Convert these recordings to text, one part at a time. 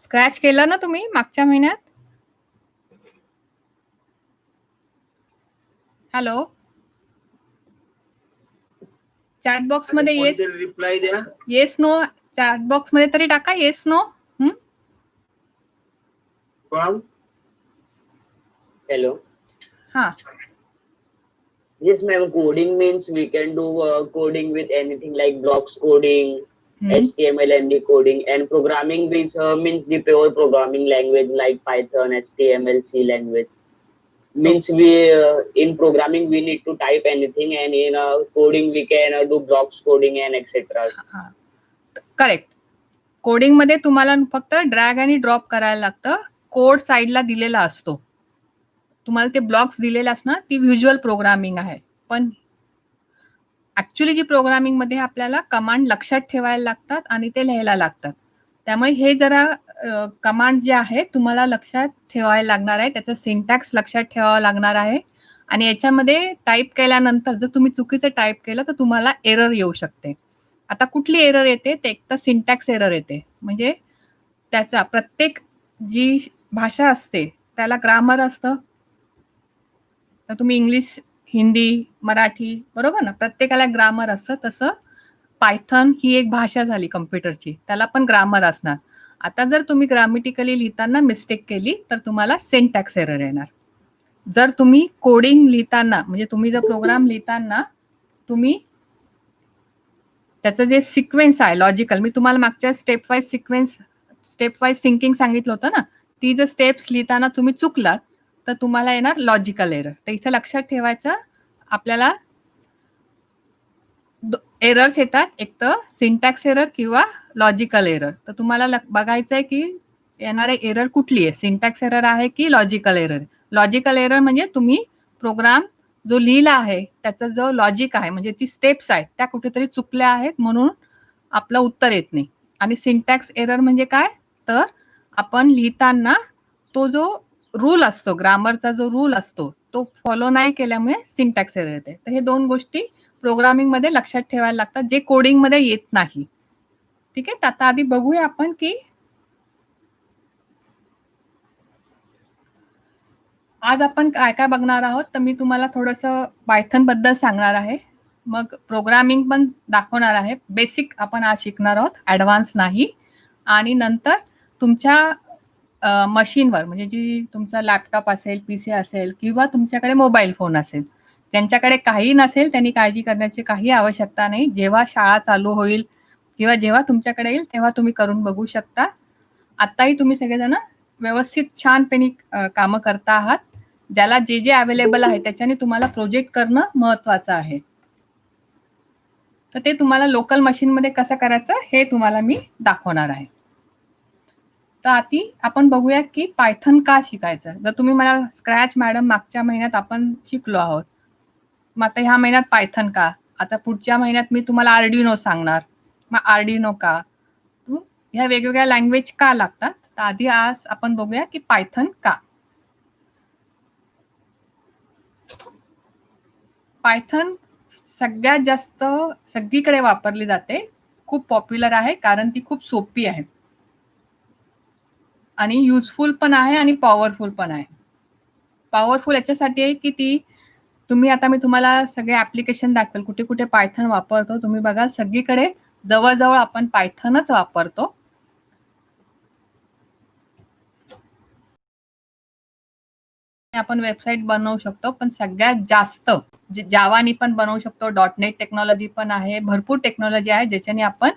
Scratch केलं ना तुम्ही मागच्या महिन्यात? हॅलो? चॅट बॉक्समध्ये येस रिप्लाय द्या. येस नो चॅट बॉक्समध्ये तरी टाका येस नो. Hello. हां. Yes, ma'am. Coding means we can do coding with anything like blocks coding, HTML and coding, and programming means the pure programming language like Python, HTML, C language. Means we in programming we need to type anything, and in coding we can do blocks coding and etc. Correct. Coding मध्ये तुम्हाला फक्त drag आणि drop करायला लागतं. Code साईडला दिलेला असतो. तुम्हाला ते ब्लॉक्स दिलेले असणार ती व्हिज्युअल प्रोग्रामिंग आहे. पण ऍक्च्युअली जी प्रोग्रामिंग मध्ये आपल्याला कमांड लक्षात ठेवायला लागतात आणि ते लिहायला लागतात. त्यामुळे हे जरा कमांड जे आहे तुम्हाला लक्षात ठेवायला लागणार आहे. त्याचं सिंटॅक्स लक्षात ठेवावं लागणार आहे. आणि याच्यामध्ये टाईप केल्यानंतर जर तुम्ही चुकीचं टाईप केलं तर तुम्हाला एरर येऊ शकते. आता कुठली एरर येते? ते एक तर सिंटॅक्स एरर येते. म्हणजे त्याचा प्रत्येक जी भाषा असते त्याला ग्रामर असतं. तर तुम्ही इंग्लिश, हिंदी, मराठी बरोबर ना, प्रत्येकाला ग्रामर असतं. तसं पायथन ही एक भाषा झाली कम्प्युटरची, त्याला पण ग्रामर असणार. आता जर तुम्ही ग्रामॅटिकली लिहिताना मिस्टेक केली तर तुम्हाला सिंटॅक्स एरर येणार. जर तुम्ही कोडिंग लिहिताना म्हणजे तुम्ही जर प्रोग्राम लिहिताना तुम्ही त्याचं जे सिक्वेन्स आहे लॉजिकल, मी तुम्हाला मागच्या स्टेप वाईज थिंकिंग सांगितलं होतं ना, ती जर स्टेप्स लिहिताना तुम्ही चुकलात तर तुम्हाला येणार लॉजिकल एरर. तर इथे लक्षात ठेवायचं आपल्याला एरर्स येतात, एक तर सिंटॅक्स एरर किंवा लॉजिकल एरर. तर तुम्हाला बघायचं आहे की येणारे एरर कुठली आहे, सिंटॅक्स एरर आहे की लॉजिकल एरर. लॉजिकल एरर म्हणजे तुम्ही प्रोग्राम जो लिहिला आहे त्याचा जो लॉजिक आहे म्हणजे ती स्टेप्स आहेत त्या कुठेतरी चुकल्या आहेत म्हणून आपलं उत्तर येत नाही. आणि सिंटॅक्स एरर म्हणजे काय, तर आपण लिहिताना तो जो रूल असतो, ग्रामरचा जो रूल असतो तो फॉलो नाही केल्यामुळे सिंटॅक्स एरर येते. तर हे दोन गोष्टी प्रोग्रामिंग मध्ये लक्षात ठेवायला लागतात जे कोडिंग मध्ये येत नाही. ठीक आहे. आता आधी बघूया आपण की आज आपण काय काय बघणार आहोत. तर मी तुम्हाला थोडंसं पायथन बद्दल सांगणार आहे, मग प्रोग्रामिंग पण दाखवणार आहे. बेसिक आपण आज शिकणार आहोत, ऍडव्हान्स नाही. आणि नंतर तुमच्या मशीनवर म्हणजे जी तुमचा लॅपटॉप असेल, पीसी असेल किंवा तुमच्याकडे मोबाईल फोन असेल, ज्यांच्याकडे काही नसेल त्यांनी काळजी करण्याची काही आवश्यकता नाही. जेव्हा शाळा चालू होईल किंवा जेव्हा तुमच्याकडे येईल तेव्हा तुम्ही करून बघू शकता. आताही तुम्ही सगळेजण व्यवस्थित छानपणे कामं करता आहात. ज्याला जे जे अवेलेबल आहे त्याच्याने तुम्हाला प्रोजेक्ट करणं महत्वाचं आहे. तर ते तुम्हाला लोकल मशीनमध्ये कसं करायचं हे तुम्हाला मी दाखवणार आहे. तर आधी आपण बघूया की पायथन का शिकायचं. जर तुम्ही मला स्क्रॅच मॅडम मागच्या महिन्यात आपण शिकलो आहोत, मग आता ह्या महिन्यात पायथन का, आता पुढच्या महिन्यात मी तुम्हाला आर्डिनो सांगणार, मग आर्डिनो का, ह्या वेगवेगळ्या लँग्वेज का लागतात. तर आधी आज आपण बघूया की पायथन का. पायथन सगळ्यात जास्त सगळीकडे वापरली जाते, खूप पॉप्युलर आहे कारण ती खूप सोपी आहे आणि युजफुल पण आहे आणि पॉवरफुल पण आहे. पॉवरफुल याच्यासाठी आहे की ती तुम्ही आता मी तुम्हाला सगळे ऍप्लिकेशन दाखवेल कुठे कुठे पायथन वापरतो. तुम्ही बघाल सगळीकडे जवळजवळ आपण पायथनच वापरतो. आपण वेबसाईट बनवू शकतो, पण सगळ्यात जास्त जावानी पण बनवू शकतो, .NET टेक्नॉलॉजी पण आहे, भरपूर टेक्नॉलॉजी आहे ज्याच्याने आपण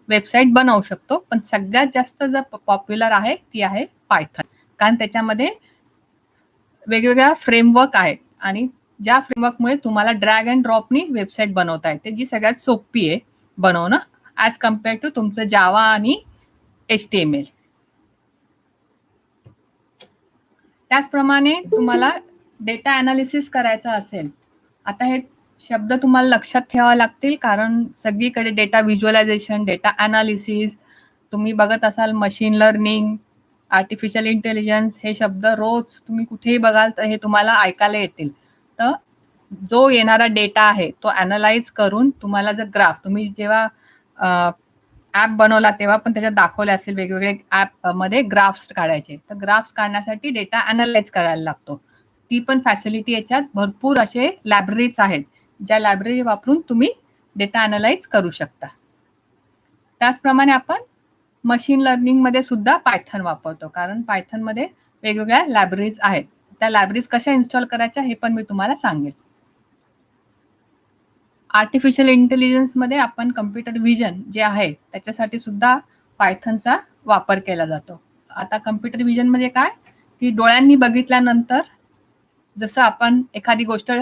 वेबसाईट बनवू शकतो. पण सगळ्यात जास्त जर पॉप्युलर आहे ती आहे पायथन, कारण त्याच्यामध्ये वेगवेगळ्या फ्रेमवर्क आहेत आणि ज्या फ्रेमवर्कमुळे तुम्हाला ड्रॅग अँड ड्रॉपनी वेबसाईट बनवता येते, जी सगळ्यात सोपी आहे बनवणं ॲज कम्पेअर टू तुमचं जावा आणि HTML. त्याचप्रमाणे तुम्हाला डेटा अनालिसिस करायचा असेल, आता हे शब्द तुम्हाला लक्षात ठेवावे लागतील कारण सगळीकडे डेटा व्हिज्युअलायझेशन, डेटा अनालिसिस, तुम्ही बघत असाल मशीन लर्निंग, आर्टिफिशियल इंटेलिजन्स, हे शब्द रोज तुम्ही कुठेही बघाल तर हे तुम्हाला ऐकायला येतील. तर जो येणारा डेटा आहे तो अनालाइज करून तुम्हाला जर ग्राफ, तुम्ही जेव्हा ऍप बनवला तेव्हा पण त्याच्यात दाखवले असेल वेगवेगळे ऍप मध्ये ग्राफ्स काढायचे, तर ग्राफ्स काढण्यासाठी डेटा अनालाइज करायला लागतो. ती पण फॅसिलिटी याच्यात भरपूर असे लायब्ररीज आहेत, ज्या लायब्ररी वापरून तुम्ही डेटा अनालाइज करू शकता. त्याचप्रमाणे आपण मशीन लर्निंग मध्ये सुद्धा पायथन वापरतो, कारण पायथन मध्ये वेगवेगळ्या लायब्ररीज आहेत. त्या लायब्ररीज कशा इन्स्टॉल करायच्या हे पण मी तुम्हाला सांगेल. आर्टिफिशियल इंटेलिजन्स मध्ये आपण कम्प्युटर विजन जे आहे त्याच्यासाठी सुद्धा पायथनचा वापर केला जातो. आता कम्प्युटर विजन म्हणजे काय, की डोळ्यांनी बघितल्यानंतर जसं आपण एखादी गोष्ट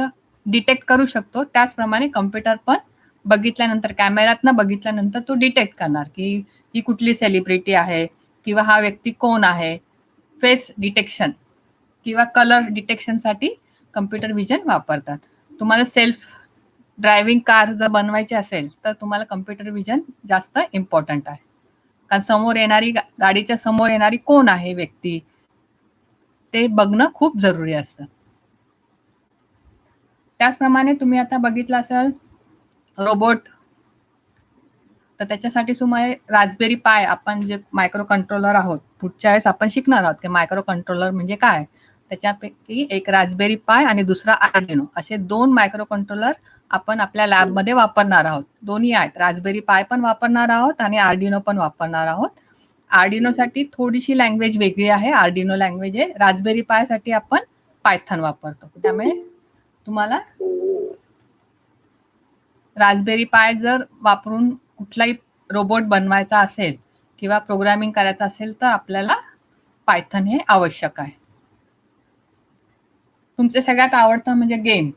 डिटेक्ट करू शकतो, त्याचप्रमाणे कम्प्युटर पण बघितल्यानंतर, कॅमेऱ्यातनं बघितल्यानंतर तो डिटेक्ट करणार की ही कुठली सेलिब्रिटी आहे किंवा हा व्यक्ती कोण आहे. फेस डिटेक्शन किंवा कलर डिटेक्शनसाठी कम्प्युटर विजन वापरतात. तुम्हाला सेल्फ ड्रायव्हिंग कार जर बनवायची असेल तर तुम्हाला कम्प्युटर विजन जास्त इम्पॉर्टंट आहे, कारण समोर येणारी गाडीच्या समोर येणारी कोण आहे व्यक्ती ते बघणं खूप जरुरी असतं. त्याचप्रमाणे तुम्ही आता बघितलं असेल रोबोट, तर त्याच्यासाठी तुम्हाला रास्पबेरी पाय, आपण जे मायक्रो कंट्रोलर आहोत, पुढच्या वेळेस आपण शिकणार आहोत की मायक्रो कंट्रोलर म्हणजे काय. त्याच्यापैकी एक रास्पबेरी पाय आणि दुसरा आर्डिनो, असे 2 मायक्रो कंट्रोलर आपण आपल्या लॅबमध्ये वापरणार आहोत. दोन्ही आहेत, रास्पबेरी पाय पण वापरणार आहोत आणि आर्डिनो पण वापरणार आहोत. आर्डिनोसाठी थोडीशी लँग्वेज वेगळी आहे, आर्डिनो लँग्वेज आहे. रास्पबेरी पायसाठी आपण पायथन वापरतो. त्यामुळे तुम्हाला रास्पबेरी पाय जर वापरून कुठलाही रोबोट बनवायचा असेल किंवा प्रोग्रामिंग करायचं असेल तर आपल्याला पायथन हे आवश्यक आहे. तुमचे सगळ्यात आवडतं म्हणजे गेम.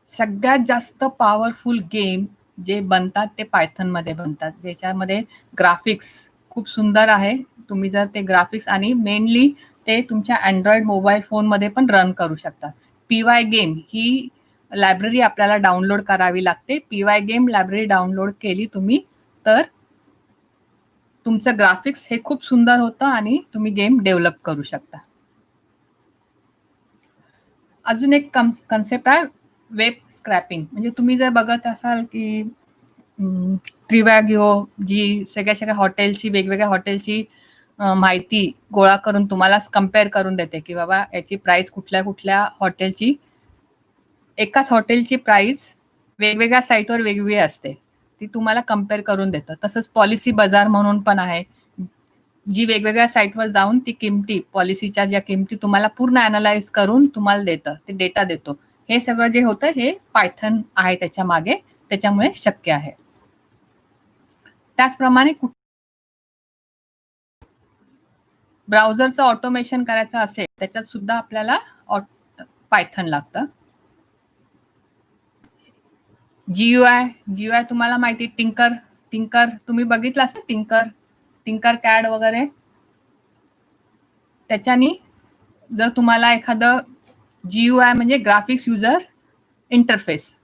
सगळ्यात जास्त पॉवरफुल गेम जे बनतात ते पायथन मध्ये बनतात, ज्याच्यामध्ये ग्राफिक्स खूप सुंदर आहे. तुम्ही जर ते ग्राफिक्स आणि मेनली ते तुमच्या अँड्रॉइड मोबाईल फोन मध्ये पण रन करू शकता. पीवाय गेम ही लायब्ररी आपल्याला डाउनलोड करावी लागते. पीवाय गेम लायब्ररी डाउनलोड केली तुम्ही तर तुमचं ग्राफिक्स हे खूप सुंदर होतं आणि तुम्ही गेम डेव्हलप करू शकता. अजून एक कन्सेप्ट आहे वेब स्क्रॅपिंग. म्हणजे तुम्ही जर बघत असाल की ट्रिवॅगिओ जी सगळ्या हॉटेलची, वेगवेगळ्या हॉटेलची माहिती गोळा करून तुम्हाला कम्पेअर करून देते की बाबा याची प्राइस कुठल्या कुठल्या हॉटेलची, एकाच हॉटेलची प्राइस वेगवेगळ्या साईटवर वेगवेगळी असते, ती तुम्हाला कम्पेअर करून देतं. तसंच पॉलिसी बाजार म्हणून पण आहे, जी वेगवेगळ्या साईटवर जाऊन ती किमती, पॉलिसीच्या ज्या किमती तुम्हाला पूर्ण अनालाइज करून तुम्हाला देतं, ते डेटा देतो. हे सगळं जे होतं हे पायथन आहे त्याच्या मागे, त्याच्यामुळे शक्य आहे. त्याचप्रमाणे ब्राउझरचं ऑटोमेशन करायचं असेल त्याच्यात सुद्धा आपल्याला पायथन लागतं. जीयूआय तुम्हाला माहिती, टिंकर तुम्ही बघितलं असेल, टिंकर कॅड वगैरे. त्याच्यानी जर तुम्हाला एखादं जीयूआय म्हणजे ग्राफिक्स युजर इंटरफेस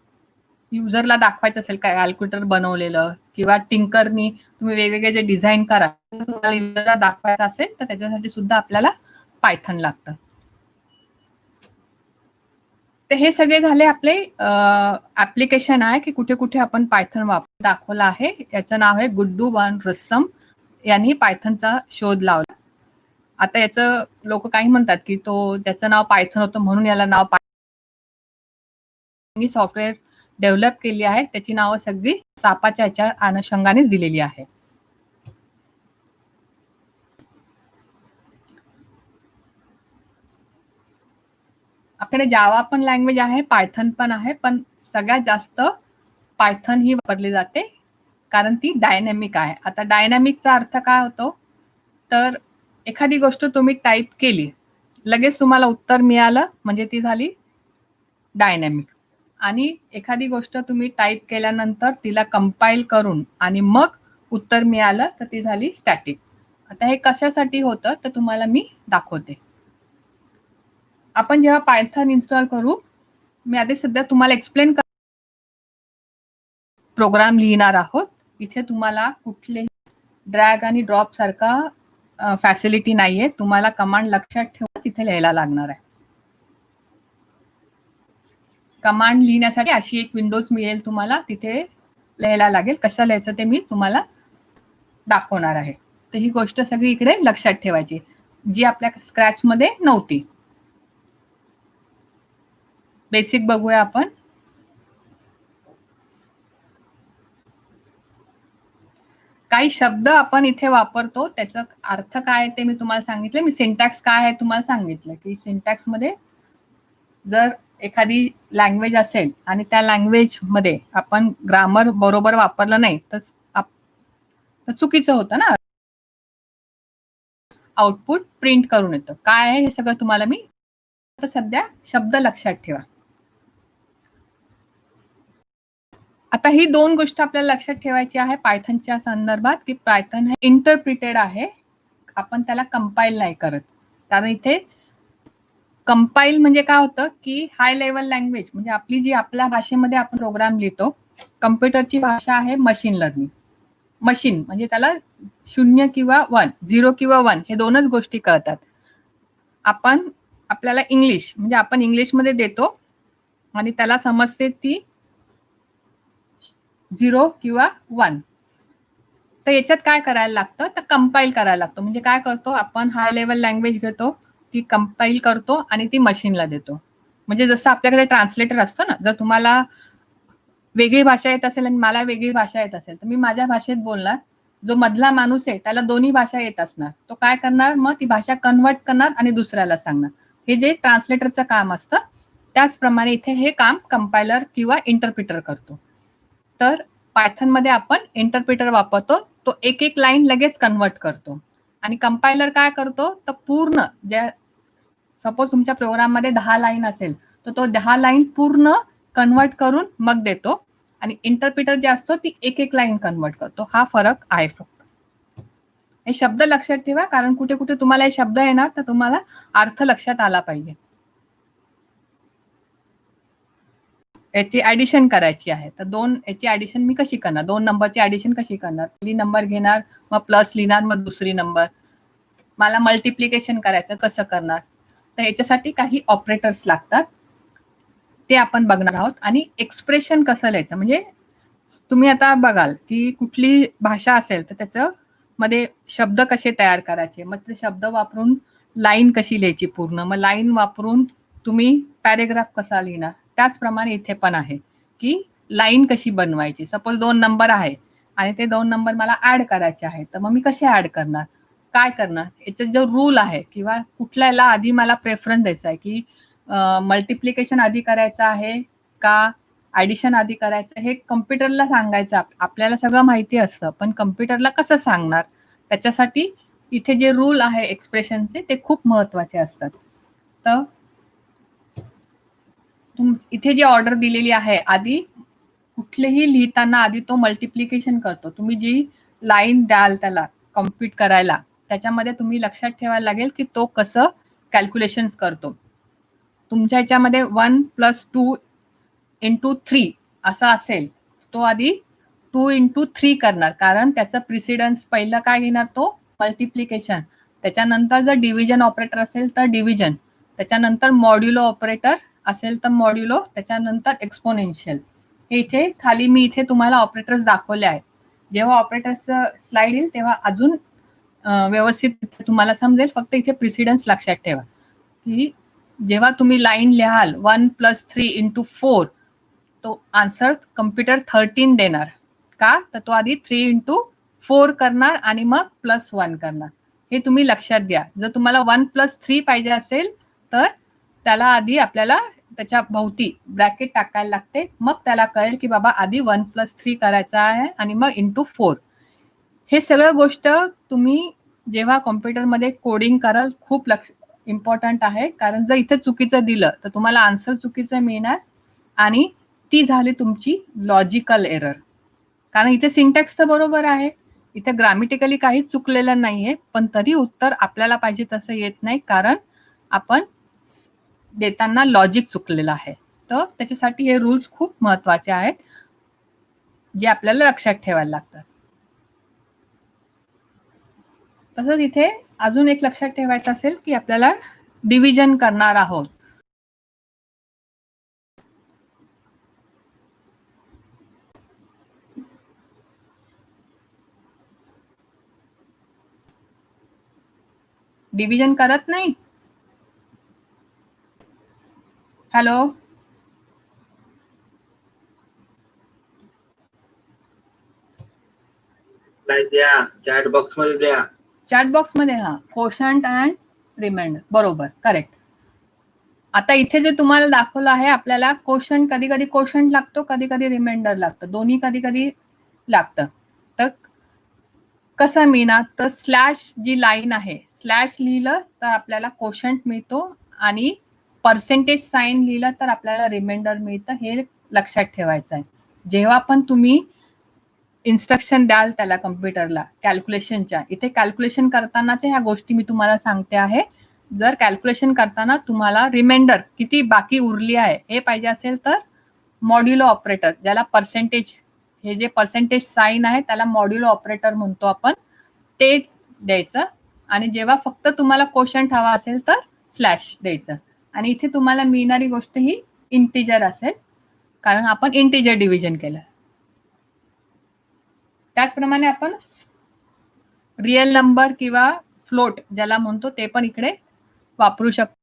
युजरला दाखवायचं असेल, काय कॅल्क्युलेटर बनवलेलं किंवा टिंकरनी तुम्ही वेगवेगळे जे डिझाईन करा तुम्हाला युजरला दाखवायचं असेल तर त्याच्यासाठी सुद्धा आपल्याला पायथन लागतं. तर हे सगळे झाले आपले ऍप्लिकेशन आहे की कुठे कुठे आपण पायथन दाखवलं आहे. याचं नाव आहे गुड्डू वन रस्सम, यांनी पायथनचा शोध लावला. आता याचं लोक काही म्हणतात की त्याचं नाव पायथन होतं म्हणून याला नाव सॉफ्टवेअर डेव्हलप केली आहे, त्याची नावं सगळी सापाच्या याच्या अनुषंगानेच दिलेली आहे. आपल्याकडे जावा पण लँग्वेज आहे, पायथन पण आहे, पण सगळ्यात जास्त पायथन ही वापरली जाते कारण ती डायनॅमिक आहे. आता डायनॅमिकचा अर्थ काय होतो, तर एखादी गोष्ट तुम्ही टाईप केली, लगेच तुम्हाला उत्तर मिळालं म्हणजे ती झाली डायनॅमिक. आणि एखादी गोष्ट तुम्ही टाईप केल्यानंतर तिला कंपाईल करून आणि मग उत्तर मिळालं तर ती झाली स्टॅटिक. आता हे कशासाठी होतं तर तुम्हाला मी दाखवते. आपण जेव्हा पायथन इन्स्टॉल करू, मी आधी सध्या तुम्हाला एक्सप्लेन प्रोग्राम लिहिणार आहोत. इथे तुम्हाला कुठले ड्रॅग आणि ड्रॉप सारखा फॅसिलिटी नाहीये, तुम्हाला कमांड लक्षात ठेवून तिथे लिहायला लागणार आहे. कमांड लिहिण्यासाठी अशी एक विंडोज मिळेल तुम्हाला, तिथे लिहायला लागेल. कसं लिहायचं ते मी तुम्हाला दाखवणार आहे. तर ही गोष्ट सगळी इकडे लक्षात ठेवायची, जी आपल्या स्क्रॅचमध्ये नव्हती. बेसिक बघूया आपण. काही शब्द आपण इथे वापरतो, त्याचा अर्थ काय आहे ते मी तुम्हाला सांगितलं. मी सिंटॅक्स काय आहे तुम्हाला सांगितलं, की सिंटॅक्समध्ये जर एखादी लँग्वेज असेल आणि त्या लँग्वेजमध्ये आपण ग्रामर बरोबर वापरलं नाही तर चुकीचं होतं ना. आउटपुट प्रिंट करून येतं. काय आहे हे सगळं तुम्हाला मी आता सध्या शब्द लक्षात ठेवा. आता ही दोन गोष्ट आपल्याला लक्षात ठेवायची आहे पायथनच्या संदर्भात, की पायथन हे इंटरप्रिटेड आहे. आपण त्याला कंपाईल नाही करत. कारण इथे कंपाईल म्हणजे काय होतं, की हाय लेवल लँग्वेज म्हणजे आपली जी आपल्या भाषेमध्ये आपण प्रोग्राम लिहितो. कम्प्युटरची भाषा आहे मशीन लर्निंग. मशीन म्हणजे त्याला 0 किंवा 1, 0 किंवा 1 हे दोनच गोष्टी कळतात. आपल्याला इंग्लिश म्हणजे आपण इंग्लिशमध्ये देतो आणि त्याला समजते ती 0 किंवा 1. तर याच्यात काय करायला लागतं, तर कंपाईल करायला लागतं. म्हणजे काय करतो आपण, हाय लेवल लँग्वेज घेतो, ती कंपाईल करतो आणि ती मशीनला देतो. म्हणजे जसं आपल्याकडे ट्रान्सलेटर असतो ना, जर तुम्हाला वेगळी भाषा येत असेल आणि मला वेगळी भाषा येत असेल, तर मी माझ्या भाषेत बोलणार. जो मधला माणूस आहे त्याला दोन्ही भाषा येत असणार. तो काय करणार, मग ती भाषा कन्व्हर्ट करणार आणि दुसऱ्याला सांगणार. हे जे ट्रान्सलेटरचं काम असतं, त्याचप्रमाणे इथे हे काम कंपायलर किंवा इंटरप्रिटर करतो. तर पायथनमध्ये आपण इंटरप्रिटर वापरतो. तो एक एक लाईन लगेच कन्व्हर्ट करतो. आणि कंपायलर काय करतो, तर पूर्ण ज्या सपोज तुमच्या प्रोग्राममध्ये 10 लाईन असेल, तर तो 10 लाईन पूर्ण कन्व्हर्ट करून मग देतो. आणि इंटरप्रिटर जे असतो ती एक एक लाईन कन्व्हर्ट करतो. हा फरक आहे फक्त. हे शब्द लक्षात ठेवा, कारण कुठे कुठे तुम्हाला हे शब्द येणार तर तुम्हाला अर्थ लक्षात आला पाहिजे. याची ऍडिशन करायची आहे, तर याची ऍडिशन मी कशी करणार, 2 नंबरची ऍडिशन कशी करणार. पहिली नंबर घेणार, मग प्लस लिहिणार, मग दुसरी नंबर. मला मल्टिप्लिकेशन करायचं कसं करणार, तर याच्यासाठी काही ऑपरेटर्स लागतात, ते आपण बघणार आहोत. आणि एक्सप्रेशन कसं लिहायचं, म्हणजे तुम्ही आता बघाल की कुठली भाषा असेल तर त्याचं मध्ये शब्द कसे तयार करायचे, मग ते शब्द वापरून लाईन कशी लिहायची पूर्ण, मग लाईन वापरून तुम्ही पॅरेग्राफ कसा लिहिणार. त्याचप्रमाणे इथे पण आहे की लाईन कशी बनवायची. सपोज 2 नंबर आहे आणि ते 2 नंबर मला ऍड करायचे आहेत, तर मग मी कसे ऍड करणार, काय करणार. याचा जो रूल आहे किंवा कुठल्याला आधी मला प्रेफरन्स द्यायचा आहे, की मल्टिप्लिकेशन आधी करायचं आहे का ऍडिशन आधी करायचं, हे कम्प्युटरला सांगायचं. आपल्याला सगळं माहिती असतं, पण कम्प्युटरला कसं सांगणार. त्याच्यासाठी इथे जे रूल आहे एक्सप्रेशनचे ते खूप महत्वाचे असतात. तर इथे जी ऑर्डर दिलेली आहे, आधी कुठलेही लिहिताना आधी तो मल्टिप्लिकेशन करतो. तुम्ही जी लाईन द्याल त्याला कम्प्युट करायला, त्याच्यामध्ये तुम्ही लक्षात ठेवायला लागेल की तो कसं कॅल्क्युलेशन करतो. तुमच्या याच्यामध्ये 1 + 2 × 3 असं असेल, तो आधी 2 × 3 करणार, कारण त्याचं प्रिसिडन्स पहिलं काय घेणार, तो मल्टिप्लिकेशन. त्याच्यानंतर जर डिव्हिजन ऑपरेटर असेल तर डिव्हिजन, त्याच्यानंतर मॉड्युलो ऑपरेटर असेल तर मॉड्युलो, त्याच्यानंतर एक्सपोनेन्शियल. हे इथे खाली मी इथे तुम्हाला ऑपरेटर्स दाखवले आहेत. जेव्हा ऑपरेटर्स स्लाइड येईल तेव्हा अजून व्यवस्थित तुम्हाला समजेल. फक्त इथे प्रिसिडन्स लक्षात ठेवा, की जेव्हा तुम्ही लाईन लिहाल 1 + 3 × 4, तो आन्सर कम्प्युटर 13 देणार. का, तर तो आधी 3 × 4 करणार आणि मग +1 करणार. हे तुम्ही लक्षात द्या. जर तुम्हाला 1 + 3 पाहिजे असेल तर त्याला आधी आपल्याला त्याच्या भोवती ब्रॅकेट टाकायला लागते. मग त्याला कळेल की बाबा आधी 1 + 3 करायचा आहे आणि मग × 4. हे सगळं गोष्ट तुम्ही जेव्हा कॉम्प्युटरमध्ये कोडिंग कराल खूप इम्पॉर्टंट आहे. कारण जर इथे चुकीचं दिलं तर तुम्हाला आन्सर चुकीचं मिळणार आणि ती झाली तुमची लॉजिकल एरर. कारण इथे सिंटॅक्स तर बरोबर आहे, इथे ग्रामॅटिकली काहीच चुकलेलं नाहीये, पण तरी उत्तर आपल्याला पाहिजे तसं येत नाही, कारण आपण देताना लॉजिक चुकलेलं आहे. तर त्याच्यासाठी हे रूल्स खूप महत्वाचे आहेत, जे आपल्याला लक्षात ठेवायला लागतात. तसंच इथे अजून एक लक्षात ठेवायचं असेल की आपल्याला डिव्हिजन करणार आहोत. डिव्हिजन करत नाही? हॅलो, द्या चॅट बॉक्स मध्ये द्या. चॅट बॉक्स मध्ये हा कोशंट अँड रिमाइंडर, बरोबर, करेक्ट. आता इथे जे तुम्हाला दाखवलं आहे, आपल्याला कोशंट कधी कधी कोशंट लागतो, कधी कधी रिमाइंडर लागतं, दोन्ही कधी कधी लागतं. तर कसं मिळणार? तर स्लॅश जी लाईन आहे, स्लॅश लिहिलं तर आपल्याला कोशंट मिळतो आणि पर्सेंटेज साइन लिहिलं तर आपल्याला रिमाइंडर मिळतं. हे लक्षात ठेवायचं आहे. जेव्हा पण तुम्ही इन्स्ट्रक्शन द्याल त्याला कम्प्युटरला कॅल्क्युलेशनच्या, इथे कॅल्क्युलेशन करतानाच ह्या गोष्टी मी तुम्हाला सांगते आहे. जर कॅल्क्युलेशन करताना तुम्हाला रिमाइंडर किती बाकी उरली आहे हे पाहिजे असेल तर मॉड्युलो ऑपरेटर, ज्याला पर्सेंटेज, हे जे पर्सेंटेज साइन आहे त्याला मॉड्युलो ऑपरेटर म्हणतो आपण, ते द्यायचं. आणि जेव्हा फक्त तुम्हाला कोशंट हवा असेल तर स्लॅश द्यायचं. आणि इथे तुम्हाला मिळणारी गोष्ट ही इंटिजर असेल, कारण आपण इंटिजर डिव्हिजन केलं. त्याचप्रमाणे आपण रिअल नंबर किंवा फ्लोट ज्याला म्हणतो ते पण इकडे वापरू शकतो.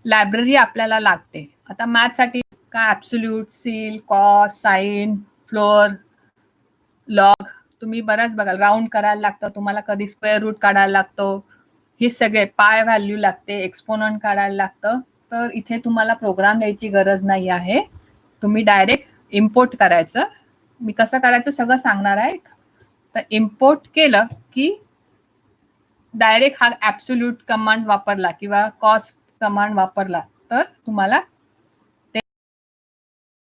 लायब्ररी आपल्याला लागते. आता मॅथसाठी काय absolute, ceil, cos, sine, floor, log तुम्ही बऱ्याच बघाल. राऊंड करायला लागतं तुम्हाला, कधी स्क्वेअर रूट काढायला लागतो, हे सगळे पाय व्हॅल्यू लागते, एक्सपोनंट काढायला लागतं. तर इथे तुम्हाला प्रोग्राम द्यायची गरज नाही आहे, तुम्ही डायरेक्ट इम्पोर्ट करायचं. मी कसं करायचं सगळं सांगणार आहे. तर इम्पोर्ट केलं की डायरेक्ट हा ऍब्सोल्यूट कमांड वापरला किंवा कॉस कमांड वापरला तर तुम्हाला ते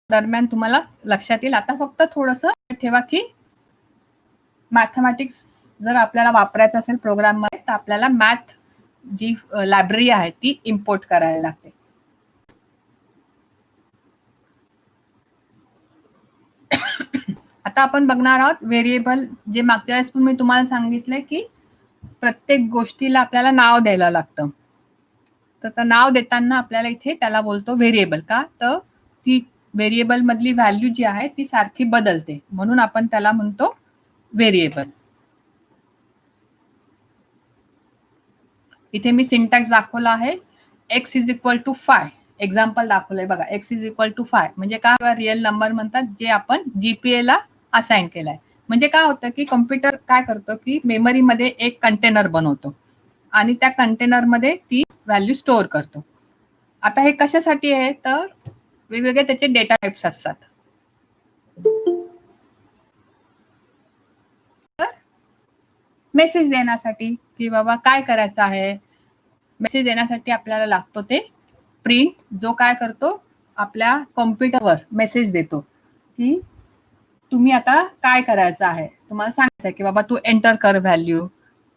दरम्यान तुम्हाला लक्षात येईल. आता फक्त थोडंसं ठेवा की मॅथमॅटिक्स जर आपल्याला वापरायचं असेल प्रोग्राम मध्ये तर आपल्याला मॅथ जी लायब्ररी आहे ती इम्पोर्ट करायला लागते. आता आपण बघणार आहोत व्हेरिएबल. जे मागच्या वेळेस पण मी तुम्हाला सांगितलंय की प्रत्येक गोष्टीला आपल्याला नाव द्यायला लागतं. तर नाव देताना आपल्याला इथे त्याला बोलतो व्हेरिएबल. का? तर ती व्हेरिएबल मधली व्हॅल्यू जी आहे ती सारखी बदलते, म्हणून आपण त्याला म्हणतो व्हेरिएबल. इथे मी सिंटॅक्स दाखवला आहे. x is equal to 5 example दाखवलंय बघा. x इज इक्वल टू 5 म्हणजे काय? रिअल नंबर म्हणतात, जे आपण जीपीए ला असाइन केलाय. म्हणजे काय होतं की कम्प्युटर काय करतो की मेमरीमध्ये एक कंटेनर बनवतो आणि त्या कंटेनरमध्ये ती व्हॅल्यू स्टोअर करतो. आता हे कशासाठी आहे? तर वेगवेगळे त्याचे डेटा टाइप्स असतात. तर मेसेज देण्यासाठी की बाबा काय करायचं आहे, मेसेज देण्यासाठी आपल्याला लागतो ते प्रिंट, जो काय करतो आपल्या कॉम्प्युटरवर मेसेज देतो की तुम्ही आता काय करायचं आहे. तुम्हाला सांगायचं की बाबा तू एंटर कर व्हॅल्यू,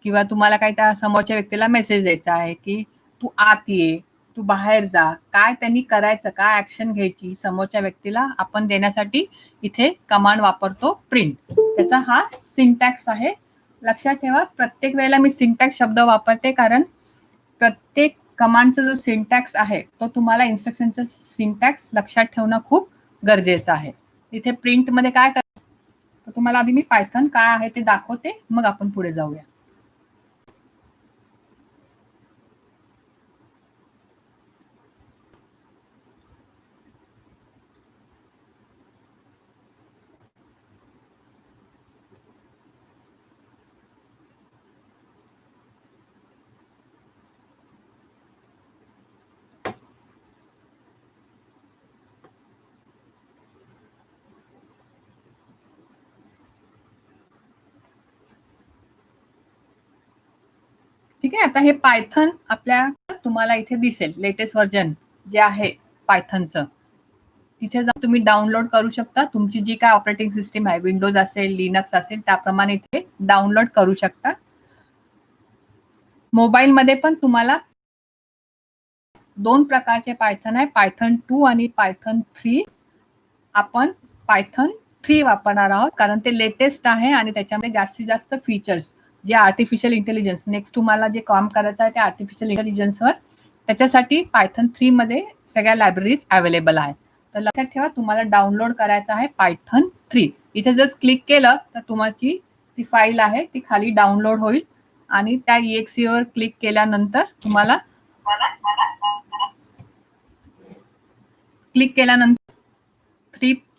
किंवा तुम्हाला काय त्या समोरच्या व्यक्तीला मेसेज द्यायचा आहे की तू आत ये, तू बाहेर जा, काय त्यांनी करायचं, काय ऍक्शन घ्यायची समोरच्या व्यक्तीला आपण देण्यासाठी इथे कमांड वापरतो प्रिंट. त्याचा हा सिंटॅक्स आहे. लक्षात ठेवा, प्रत्येक वेळेला मी सिंटॅक्स शब्द वापरते कारण प्रत्येक कमांडचा जो सिंटॅक्स आहे तो तुम्हाला इन्स्ट्रक्शनचा सिंटॅक्स लक्षात ठेवणं खूप गरजेचं आहे. इथे प्रिंट मध्ये काय तर तुम्हाला आधी मी पायथन काय आहे ते दाखवते, मग आपण पुढे जाऊया. ठीक आहे. आता हे पायथन आपल्या तुम्हाला इथे दिसेल, लेटेस्ट व्हर्जन जे आहे पायथनचं. तिथे जाऊन तुम्ही डाउनलोड करू शकता. तुमची जी काय ऑपरेटिंग सिस्टीम आहे, विंडोज असेल, लिनक्स असेल, त्याप्रमाणे इथे डाउनलोड करू शकता. मोबाईल मध्ये पण तुम्हाला दोन प्रकारचे पायथन आहे, पायथन 2 आणि पायथन 3. आपण पायथन 3 वापरणार आहोत कारण ते लेटेस्ट आहे आणि त्याच्यामध्ये जास्तीत जास्त फीचर्स जे आर्टिफिशियल इंटेलिजन्स, नेक्स्ट तुम्हाला जे काम करायचं आहे ते आर्टिफिशियल इंटेलिजन्सवर, त्याच्यासाठी पायथन 3 मध्ये सगळ्या लायब्ररीज अवेलेबल आहेत. तर लक्षात ठेवा, तुम्हाला डाउनलोड करायचं आहे पायथन 3. इथे जर क्लिक केलं तर तुमची ती फाईल आहे ती खाली डाउनलोड होईल आणि त्या EXE वर क्लिक केल्यानंतर तुम्हाला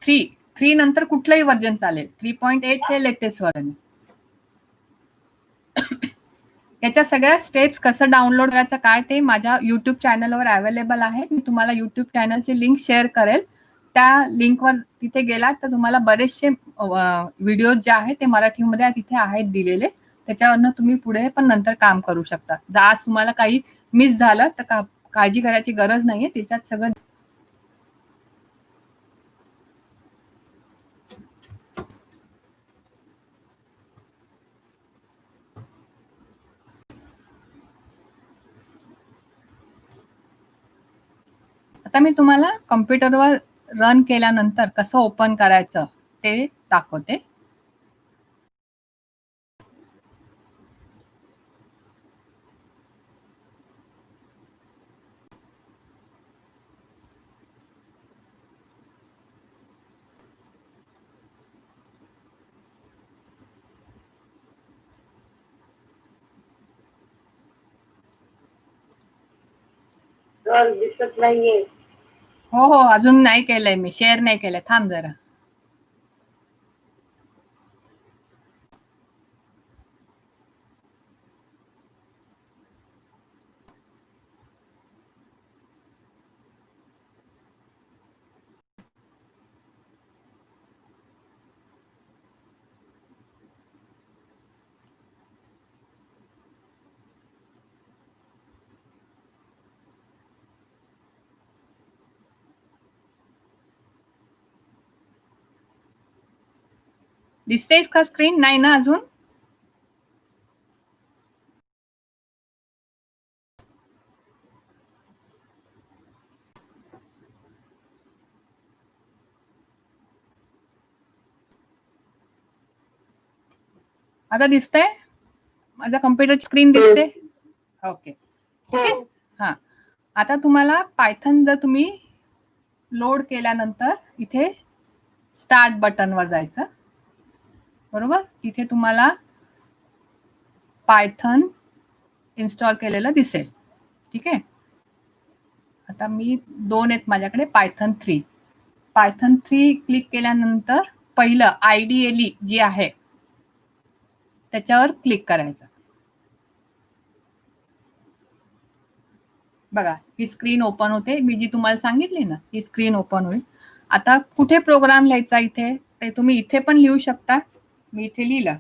थ्री नंतर कुठलंही व्हर्जन चालेल. 3.8 हे लेटेस्ट व्हर्जन. याच्या सगळ्या स्टेप्स कसं डाउनलोड करायचं काय ते माझ्या युट्यूब चॅनलवर अवेलेबल आहे. मी तुम्हाला युट्यूब चॅनलची लिंक शेअर करेल. त्या लिंकवर तिथे गेलात तर तुम्हाला बरेचसे व्हिडिओ जे आहेत ते मराठीमध्ये तिथे आहेत दिलेले. त्याच्यावरनं तुम्ही पुढे पण नंतर काम करू शकता. जर आज तुम्हाला काही मिस झालं तर काळजी करायची गरज नाहीये. त्याच्यात सगळं आता मी तुम्हाला कॉम्प्युटरवर रन केल्यानंतर कसं ओपन करायचं ते दाखवते. दिसत नाहीये. हो अजून नाही केलंय मी. शेअर नाही केलंय. थांब जरा. दिसतेस का स्क्रीन? नाही ना अजून? आता दिसतंय? माझा कॉम्प्युटरची स्क्रीन दिसते? ओके. ठीक आहे. हा. आता तुम्हाला पायथन जर तुम्ही लोड केल्यानंतर इथे स्टार्ट बटनवर जायचं. बरोबर? इथे तुम्हाला पायथन इन्स्टॉल केलेलं दिसेल. ठीक आहे. आता मी 2 आहेत माझ्याकडे. पायथन 3 क्लिक केल्यानंतर पहिलं IDLE जी आहे त्याच्यावर क्लिक करायचं. बघा ही स्क्रीन ओपन होते. मी जी तुम्हाला सांगितली ना ही स्क्रीन ओपन होईल. आता कुठे प्रोग्राम लिहायचा इथे ते तुम्ही इथे पण लिहू शकता. मी इथे लिहिलं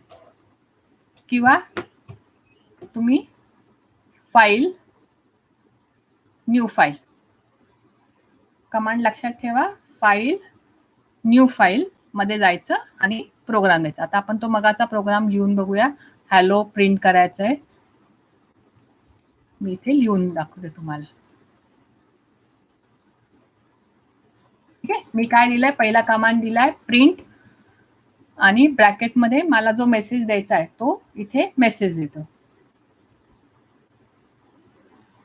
किंवा तुम्ही फाईल न्यू फाईल कमांड लक्षात ठेवा. फाईल न्यू फाईल मध्ये जायचं आणि प्रोग्राम लिहायचा. आता आपण तो मगाचा प्रोग्राम लिहून बघूया. हॅलो प्रिंट करायचं आहे. मी इथे लिहून दाखवते तुम्हाला. ठीक आहे. मी काय दिलंय पहिला कमांड दिलाय प्रिंट आणि ब्रॅकेटमध्ये मला जो मेसेज द्यायचा आहे तो इथे मेसेज देतो.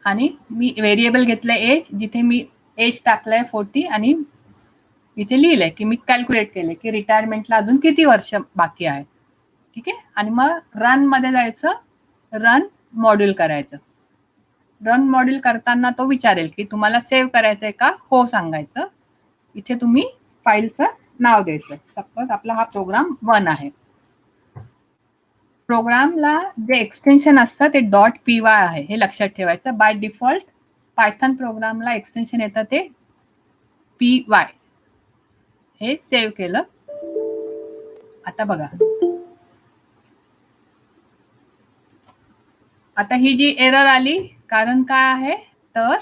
आणि मी व्हेरिएबल घेतलंय एज. जिथे मी एज टाकलंय 40 आणि इथे लिहिलंय की मी कॅल्क्युलेट केलंय की रिटायरमेंटला अजून किती वर्ष बाकी आहे. ठीक आहे. आणि मग रन मध्ये जायचं. रन मॉड्यूल करायचं. रन मॉड्यूल करताना तो विचारेल की तुम्हाला सेव्ह करायचंय का? हो सांगायचं. इथे तुम्ही फाईलचं नाव द्यायचं. सपोज आपला हा प्रोग्राम 1 आहे. प्रोग्रामला जे एक्सटेन्शन असतं ते .py आहे हे लक्षात ठेवायचं. बाय डिफॉल्ट पायथन प्रोग्रामला एक्सटेन्शन येतं ते py. हे सेव्ह केलं. आता बघा आता ही जी एरर आली कारण काय आहे तर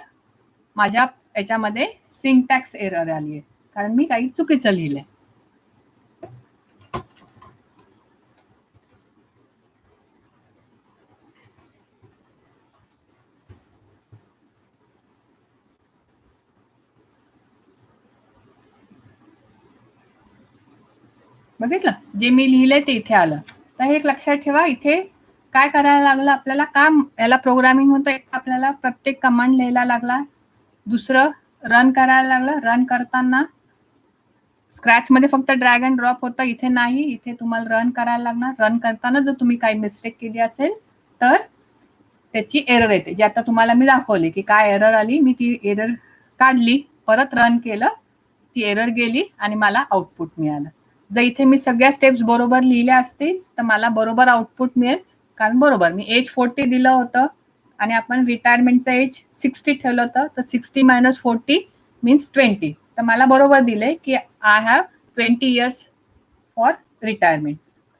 माझ्या याच्यामध्ये सिंटॅक्स एरर आली आहे कारण मी काही चुकीचं लिहिलंय. बघितलं जे मी लिहिलंय ते इथे आलं. तर हे एक लक्षात ठेवा. इथे काय करायला लागलं आपल्याला? काम याला प्रोग्रामिंग म्हणतो. एक आपल्याला प्रत्येक कमांड लिहायला लागला. दुसरं रन करायला लागलं. रन करताना स्क्रॅच मध्ये फक्त ड्रॅग अँड ड्रॉप होतं. इथे नाही. इथे तुम्हाला रन करायला लागणार. रन करताना जर तुम्ही काही मिस्टेक केली असेल तर त्याची एरर येते, जी आता तुम्हाला मी दाखवली की काय एरर आली. मी ती एरर काढली, परत रन केलं, ती एरर गेली आणि मला आउटपुट मिळालं. जर इथे मी सगळ्या स्टेप्स बरोबर लिहिल्या असतील तर मला बरोबर आउटपुट मिळेल, कारण बरोबर मी एज 40 दिलं होतं आणि आपण रिटायरमेंटचं एज 60 ठेवलं होतं, तर 60 मायनस 40 मीन्स 20. तर मला बरोबर दिलंय की I have 20 years for retirement.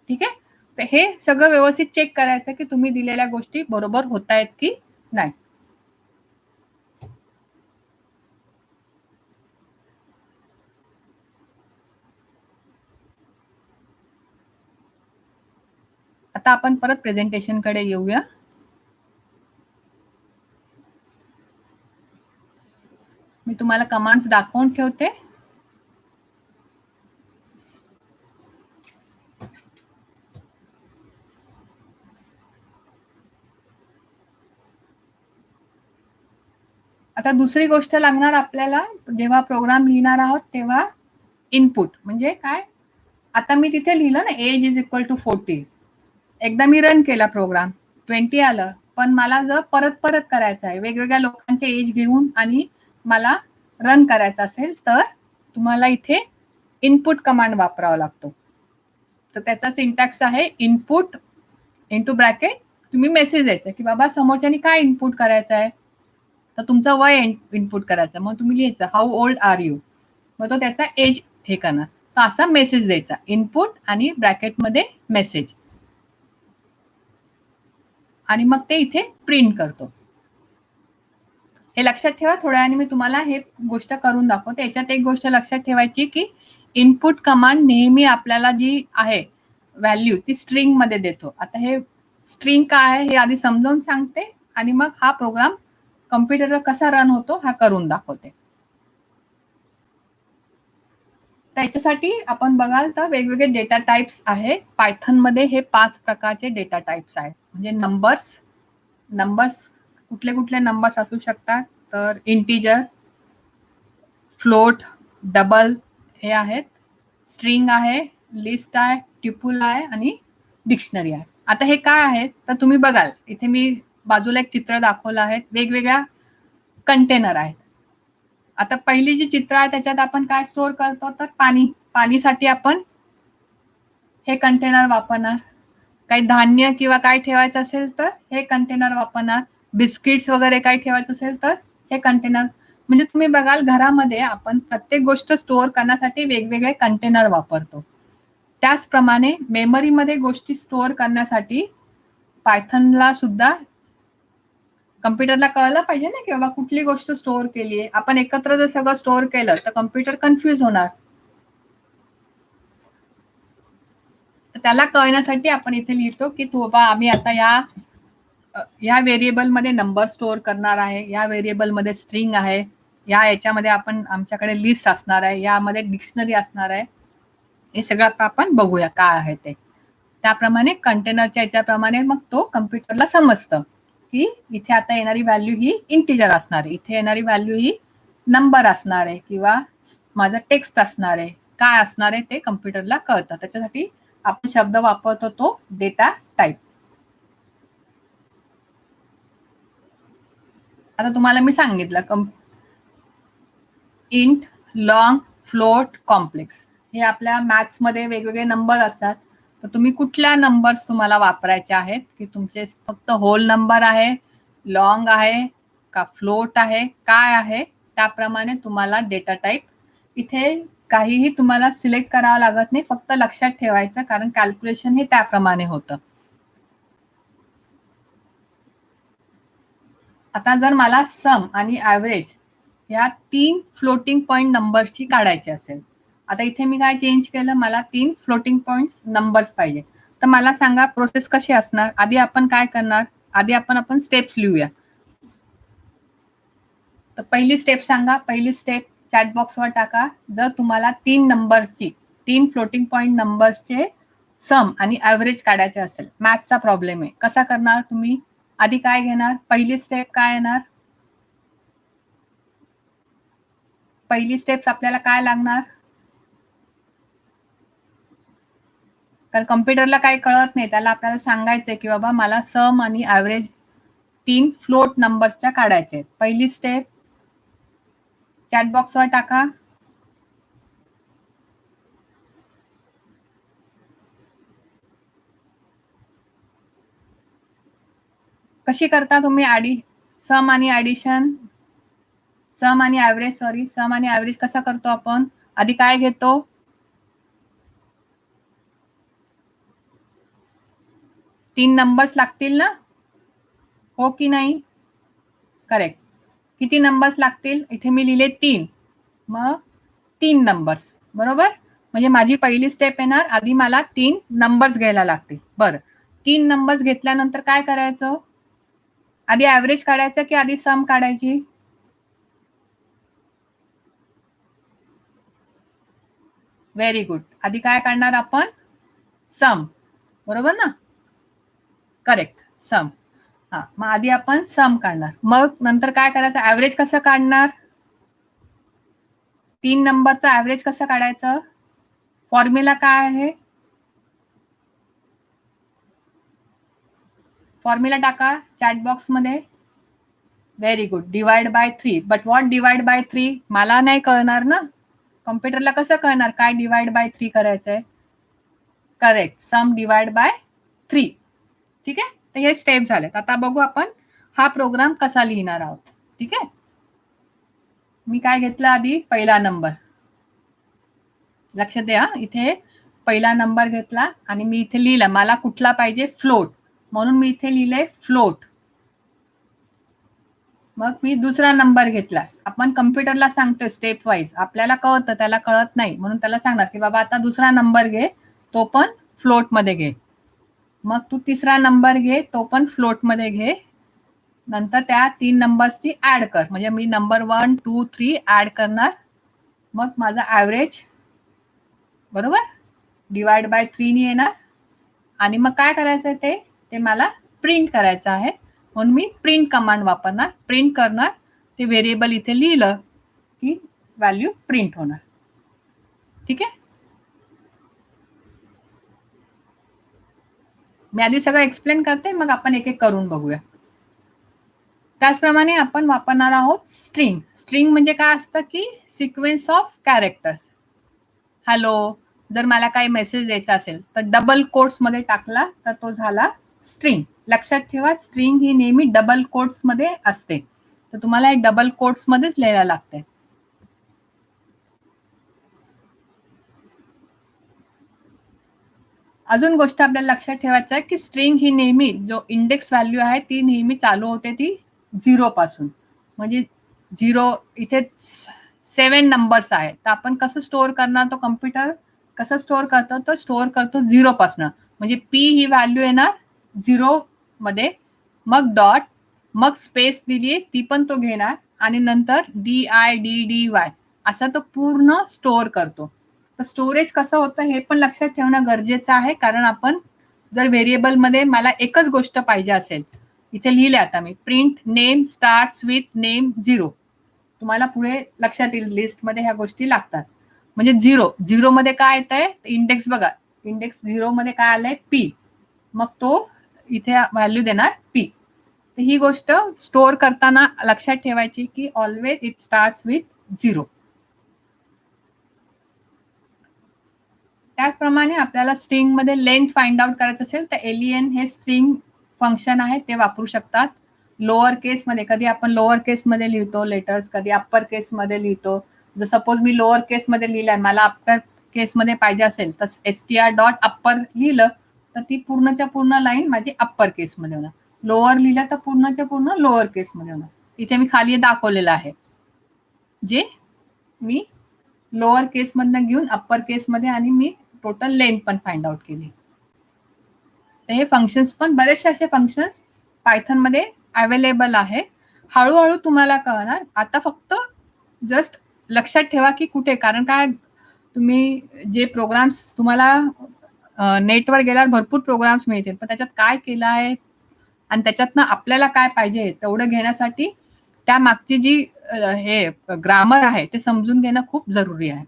ठीक आहे. तर हे सगळं व्यवस्थित चेक करायचं की तुम्ही दिलेल्या गोष्टी बरोबर होत आहेत की नाही. आता आपण परत प्रेझेंटेशन कडे येऊया. मी तुम्हाला कमांड्स दाखवून ठेवते. आता दुसरी गोष्ट लागणार आपल्याला जेव्हा प्रोग्राम लिहिणार आहोत तेव्हा इनपुट म्हणजे काय. आता मी तिथे लिहिलं ना एज इज इक्वल टू 40. एकदा मी रन केला प्रोग्राम, 20 आलं, पण मला जर परत परत करायचं आहे वेगवेगळ्या लोकांचे एज घेऊन आणि मला रन करायचं असेल तर तुम्हाला इथे इनपुट कमांड वापरावा लागतो. तर त्याचा सिंटॅक्स आहे इनपुट इंटू ब्रॅकेट, तुम्ही मेसेज द्यायचा की बाबा समोरच्यानी काय इनपुट करायचं आहे. तर तुमचं वय इनपुट करायचं, मग तुम्ही लिहायचं हाऊ ओल्ड आर यू, मग तो त्याचा एज हे करणार. तर असा मेसेज द्यायचा, इनपुट आणि ब्रॅकेटमध्ये मेसेज, आणि मग ते इथे प्रिंट करतो. हे लक्षात ठेवा. थोड्या वेळाने मी तुम्हाला हे गोष्ट करून दाखवते. याच्यात एक गोष्ट लक्षात ठेवायची की इनपुट कमांड नेहमी आपल्याला जी आहे व्हॅल्यू ती स्ट्रिंग मध्ये देतो. आता हे स्ट्रिंग काय आहे हे आधी समजावून सांगते आणि मग हा प्रोग्राम कम्प्युटरवर कसा रन होतो हा करून दाखवते. त्याच्यासाठी आपण बघाल तर वेगवेगळे डेटा टाइप्स आहे. पायथन मध्ये हे 5 प्रकारचे डेटा टाइप्स आहेत. म्हणजे नंबर्स कुठले कुठले नंबर्स असू शकतात, तर इंटिजर, फ्लोट, डबल हे आहेत, स्ट्रिंग आहे, लिस्ट आहे, ट्युपल आहे आणि डिक्शनरी आहे. आता हे काय आहे तर तुम्ही बघाल इथे मी बाजूला एक चित्र दाखवलं आहे. वेगवेगळ्या कंटेनर आहेत. आता पहिली जी चित्र आहे त्याच्यात आपण काय स्टोअर करतो तर पाणीसाठी आपण हे कंटेनर वापरणार. काही धान्य किंवा काय ठेवायचं असेल तर हे कंटेनर वापरणार. बिस्किट्स वगैरे काही ठेवायचं असेल तर हे कंटेनर. म्हणजे तुम्ही बघाल घरामध्ये आपण प्रत्येक गोष्ट स्टोअर करण्यासाठी वेगवेगळे कंटेनर वापरतो. त्याचप्रमाणे मेमरीमध्ये गोष्टी स्टोअर करण्यासाठी पायथनला सुद्धा कम्प्युटरला कळलं पाहिजे ना की बाबा कुठली गोष्ट स्टोअर केली आहे. आपण एकत्र जर सगळं स्टोअर केलं तर कम्प्युटर कन्फ्युज होणार. त्याला कळण्यासाठी आपण इथे लिहितो की तू बाबा आम्ही आता या व्हेरिएबल मध्ये नंबर स्टोअर करणार आहे, या व्हेरिएबल मध्ये स्ट्रिंग आहे, याच्यामध्ये आपण आमच्याकडे लिस्ट असणार आहे, यामध्ये डिक्शनरी असणार आहे. हे सगळं आता आपण बघूया काय आहे ते. त्याप्रमाणे कंटेनरच्या याच्याप्रमाणे मग तो कम्प्युटरला समजतं की इथे आता येणारी व्हॅल्यू ही इंटिजर असणार आहे, इथे येणारी व्हॅल्यू ही नंबर असणार आहे किंवा माझं टेक्स्ट असणार आहे. काय असणार आहे ते कम्प्युटरला कळतं. त्याच्यासाठी आपण शब्द वापरतो तो डेटा टाइप. आता तुम्हाला मी सांगितलं इंट, लॉंग, फ्लोट, कॉम्प्लेक्स हे आपल्या मॅथ्स मध्ये वेगवेगळे नंबर असतात. तर तुम्ही कुठल्या नंबर्स तुम्हाला वापरायचे आहेत की तुमचे फक्त होल नंबर आहे, लॉंग आहे का फ्लोट आहे, काय आहे, त्याप्रमाणे तुम्हाला डेटा टाइप इथे काहीही तुम्हाला सिलेक्ट करावं लागत नाही. फक्त लक्षात ठेवायचं कारण कॅल्क्युलेशन हे त्याप्रमाणे होतं. आता जर मला सम आणि ऍव्हरेज या 3 फ्लोटिंग पॉइंट नंबर्सची काढायची असेल, आता इथे मी काय चेंज केलं, मला 3 फ्लोटिंग पॉइंट्स नंबर्स पाहिजे. तर मला सांगा प्रोसेस कशी असणार. आधी आपण काय करणार, आधी आपण स्टेप्स लिहूया. तर पहिली स्टेप सांगा. पहिली स्टेप चॅट बॉक्सवर टाका. जर तुम्हाला 3 फ्लोटिंग पॉइंट नंबर्सचे सम आणि ऍव्हरेज काढायचे असेल, मॅथ्सचा प्रॉब्लेम आहे, कसा करणार तुम्ही. आधी काय घेणार, पहिली स्टेप काय येणार, पहिली स्टेप्स आपल्याला काय लागणार, कारण कम्प्युटरला काही कळत नाही, त्याला आपल्याला सांगायचंय की बाबा मला सम आणि ऍव्हरेज 3 फ्लोट नंबर्सच्या काढायचे आहेत. पहिली स्टेप चॅट बॉक्सवर टाका. कशी करता तुम्ही सम आणि ऍडिशन, सम आणि ऍव्हरेज कसा करतो आपण? आधी काय घेतो? 3 नंबर्स लागतील ना, हो की नाही? करेक्ट. किती नंबर्स लागतील? इथे मी लिहिले 3, मग 3 नंबर्स, बरोबर. म्हणजे माझी पहिली स्टेप येणार, आधी मला 3 नंबर्स घ्यायला लागतील. बरं, 3 नंबर्स घेतल्यानंतर काय करायचं? आधी ऍव्हरेज काढायचं की आधी सम काढायची? Very good. आधी काय काढणार आपण? सम, बरोबर ना? करेक्ट, सम. हा, मग आधी आपण सम काढणार, मग नंतर काय करायचं? ऍव्हरेज कसं काढणार? 3 नंबरचा ऍव्हरेज कसं काढायचं? फॉर्म्युला काय आहे? फॉर्म्युला टाका चॅट बॉक्स मध्ये. Very good. Divide by 3. But what divide by 3? मला नाही कळणार ना, कॉम्प्युटरला कसं कळणार काय डिवाइड बाय 3 करायचंय? Correct, sum divide by 3. ठीक आहे, तर हे स्टेप झालेत. आता बघू आपण हा प्रोग्राम कसा लिहिणार आहोत. ठीक आहे, मी काय घेतलं आधी? पहिला नंबर. लक्ष द्या, इथे पहिला नंबर घेतला आणि मी इथे लिहिलं मला कुठला पाहिजे? फ्लोट, म्हणून मी इथे लिहिलंय फ्लोट. मग मी दुसरा नंबर घेतला. आपण कम्प्युटरला सांगतोय स्टेप वाईज, आपल्याला कळतं, त्याला कळत नाही, म्हणून त्याला सांगणार की बाबा आता दुसरा नंबर घे, तो पण फ्लोट मध्ये घे. मग तू तिसरा नंबर घे, तो पण फ्लोट मध्ये घे. नंतर त्या 3 नंबर्सची ऍड कर, म्हणजे मी नंबर 1, 2, 3 ऍड करणार. मग माझा ऍव्हरेज, बरोबर, डिवाइड बाय 3 ने येणार. आणि मग काय करायचं ते मला प्रिंट करायचं आहे, म्हणून मी प्रिंट कमांड वापरणार. प्रिंट करणार, ते व्हेरिएबल इथे लिहिलं की व्हॅल्यू प्रिंट होणार. ठीक आहे, मी आधी सगळं एक्सप्लेन करते, मग आपण एक एक करून बघूया. त्याचप्रमाणे आपण वापरणार आहोत स्ट्रिंग. स्ट्रिंग म्हणजे काय असतं की सिक्वेन्स ऑफ कॅरेक्टर्स. हॅलो, जर मला काही मेसेज द्यायचा असेल तर डबल कोट्स मध्ये टाकला तर तो झाला स्ट्रिंग. लक्षात ठेवा, स्ट्रिंग ही नेहमी डबल कोट्स मध्ये असते, तर तुम्हाला हे डबल कोट्स मध्येच लिहायला लागते. अजून गोष्ट आपल्याला लक्षात ठेवायचं आहे की स्ट्रिंग ही नेहमी जो इंडेक्स व्हॅल्यू आहे ती नेहमी चालू होते ती 0 पासून. म्हणजे 0, इथे 7 नंबर्स आहेत, तर आपण कसं स्टोअर करणार? तो कम्प्युटर कसं स्टोअर करतो? तो स्टोअर करतो 0 पासून. म्हणजे पी ही व्हॅल्यू येणार 0 मध्ये, मग डॉट, मग स्पेस दिली ती पण तो घेणार, आणि नंतर DIDDY असं तो पूर्ण स्टोअर करतो. तर स्टोरेज कसं होतं हे पण लक्षात ठेवणं गरजेचं आहे, कारण आपण जर व्हेरिएबल मध्ये मला एकच गोष्ट पाहिजे असेल, इथे लिहिले आता मी print name starts with name 0, तुम्हाला पुढे लक्षात येईल लिस्ट मध्ये ह्या गोष्टी लागतात. म्हणजे 0 मध्ये काय येत आहे? इंडेक्स बघा, इंडेक्स 0 मध्ये काय आलंय? पी, मग तो इथे व्हॅल्यू देणार पी. तर ही गोष्ट स्टोअर करताना लक्षात ठेवायची की ऑलवेज इट स्टार्ट्स विथ 0. त्याचप्रमाणे आपल्याला स्ट्रिंग मध्ये लेंथ फाइंड आउट करायचं असेल तर len हे स्ट्रिंग फंक्शन आहे, ते वापरू शकतात. लोअर केस मध्ये, कधी आपण लोअर केस मध्ये लिहितो लेटर्स, कधी अप्पर केस मध्ये लिहितो. जर सपोज मी लोअर केस मध्ये लिहिलंय, मला अप्पर केस मध्ये पाहिजे असेल तर str.upper लिहिलं तर ती पूर्णच्या पूर्ण लाईन माझी अप्पर केस मध्ये होणार. लोअर लिहिलं तर पूर्णच्या पूर्ण लोअर केस मध्ये होणार. इथे मी खाली दाखवलेलं आहे, जे मी लोअर केस मधनं घेऊन अप्पर केस मध्ये, आणि मी टोटल लेंथ पण फाइंड आउट केली. तर हे फंक्शन्स पण, बरेचसे असे फंक्शन्स पायथन मध्ये अवेलेबल आहे. हळूहळू तुम्हाला कळणार. आता फक्त जस्ट लक्षात ठेवा की कुठे, कारण काय तुम्ही जे प्रोग्राम्स तुम्हाला नेटवर गेल्यावर भरपूर प्रोग्राम्स मिळतील, पण त्याच्यात काय केलं आहे आणि त्याच्यातनं आपल्याला काय पाहिजे तेवढं घेण्यासाठी त्या मागची जी हे ग्रामर आहे ते समजून घेणं खूप जरुरी आहे.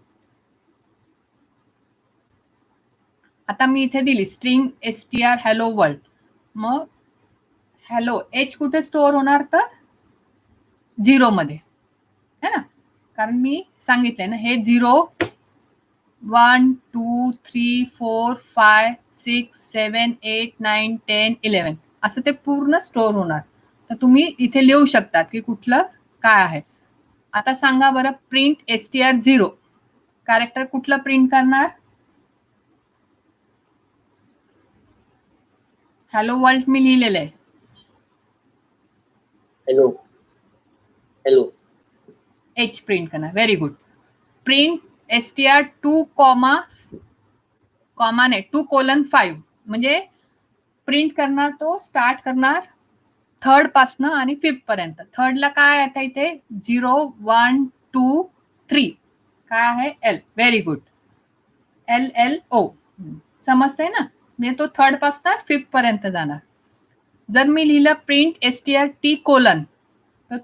आता मी इथे दिली स्ट्रिंग str हॅलो वर्ल्ड. मग हॅलो एच कुठे स्टोअर होणार तर 0 मध्ये है ना, कारण मी सांगितलंय ना हे 0 1 2 3 4 5 6 7 8 9 10 11 असं ते पूर्ण स्टोअर होणार. तर तुम्ही इथे लिहू शकता की कुठलं काय आहे. आता सांगा बरं प्रिंट str 0 कॅरेक्टर कुठलं प्रिंट करणार. हॅलो वर्ल्ड मी लिहिलेलं आहे. hello, hello. एच प्रिंट करणार. Very good. Print str 2 comma नाही 2:5 म्हणजे प्रिंट करणार तो स्टार्ट करणार थर्ड पासनं आणि 5th पर्यंत. थर्डला काय आता इथे 0 1 2 3 काय आहे एल. Very good. LLO समजतंय ना, म्हणजे तो थर्ड पासनं 5th पर्यंत जाणार. जर मी लिहिलं प्रिंट str t कोलन तर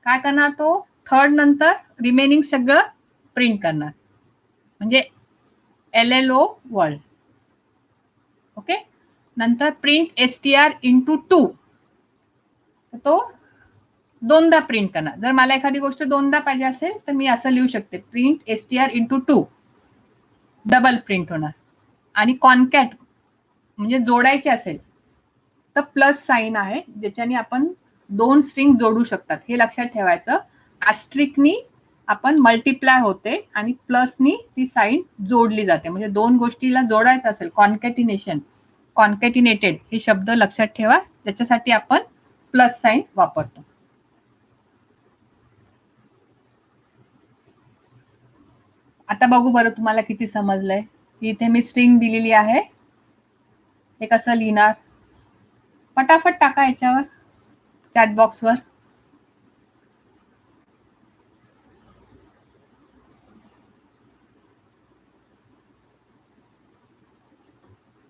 काय करणार तो थर्ड नंतर रिमेनिंग सगळं प्रिंट करणार म्हणजे LLO वर्ल्ड. ओके. नंतर प्रिंट str इंटू 2 तर तो दोनदा प्रिंट करणार. जर मला एखादी गोष्ट दोनदा पाहिजे असेल तर मी असं लिहू शकते print str into 2 double print होणार. आणि कॉन्कॅट म्हणजे जोडायचे असेल तर प्लस साईन आहे ज्याच्याने आपण 2 स्ट्रिंग जोडू शकतात हे लक्षात ठेवायचं. ॲस्ट्रिकनी आपण मल्टिप्लाय होते आणि प्लसनी ती साईन जोडली जाते. म्हणजे 2 गोष्टीला जोडायचं असेल कॉन्कॅटिनेशन कॉन्कॅटिनेटेड हे शब्द लक्षात ठेवा ज्याच्यासाठी आपण प्लस साईन वापरतो. आता बघू बरं तुम्हाला किती समजलंय. इथे मी स्ट्रिंग दिलेली आहे. हे कसं लिहिणार पटापट टाका याच्यावर चॅट बॉक्सवर.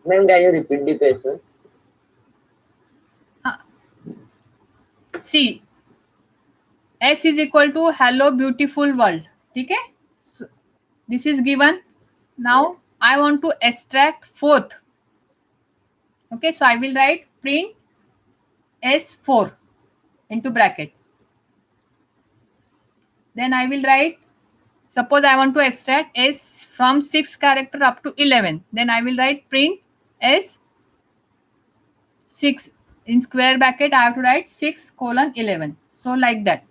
Ma'am, can you repeat the question? C S is equal to hello beautiful world. ठीक आहे. This is given. Now I want to extract fourth. Okay, so I will write print S4 into bracket. Then I will write, suppose I want to extract S from 6 character up to 11. Then I will write print S6 in square bracket. I have to write 6:11. So like that.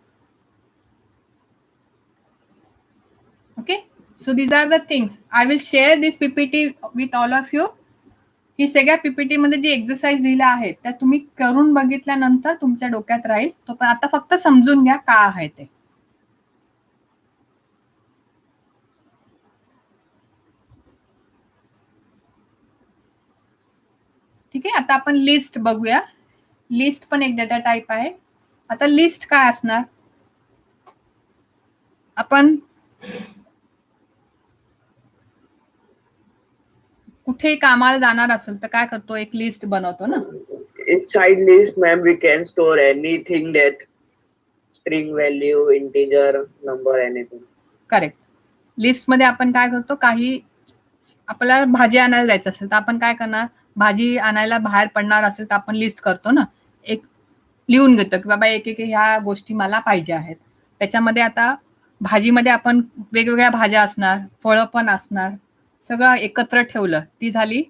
Okay. So these are the things. I will share this PPT with all of you. ही सगळ्या PPT मध्ये जी exercise दिल्या आहेत त्या तुम्ही करून बघितल्यानंतर तुमच्या डोक्यात राहील. तो पण आता फक्त समजून घ्या काय आहे ते. ठीक आहे. आता आपण लिस्ट बघूया. लिस्ट पण एक डेटा टाइप आहे. आता लिस्ट काय असणार. आपण कुठे कामाला जाणार असेल तर काय करतो एक लिस्ट बनवतो ना. Inside list, ma'am, we can store anything that string value, integer, number, anything. Correct. List मध्ये आपण काय करतो काही आपल्याला भाजी आणायला जायचं असेल तर आपण काय करणार भाजी आणायला बाहेर पडणार असेल तर आपण लिस्ट करतो ना. एक लिहून घेतो की बाबा एक एक ह्या गोष्टी मला पाहिजे आहेत. त्याच्यामध्ये आता भाजीमध्ये आपण वेगवेगळ्या भाज्या असणार फळं पण असणार सगळं एकत्र ठेवलं ती झाली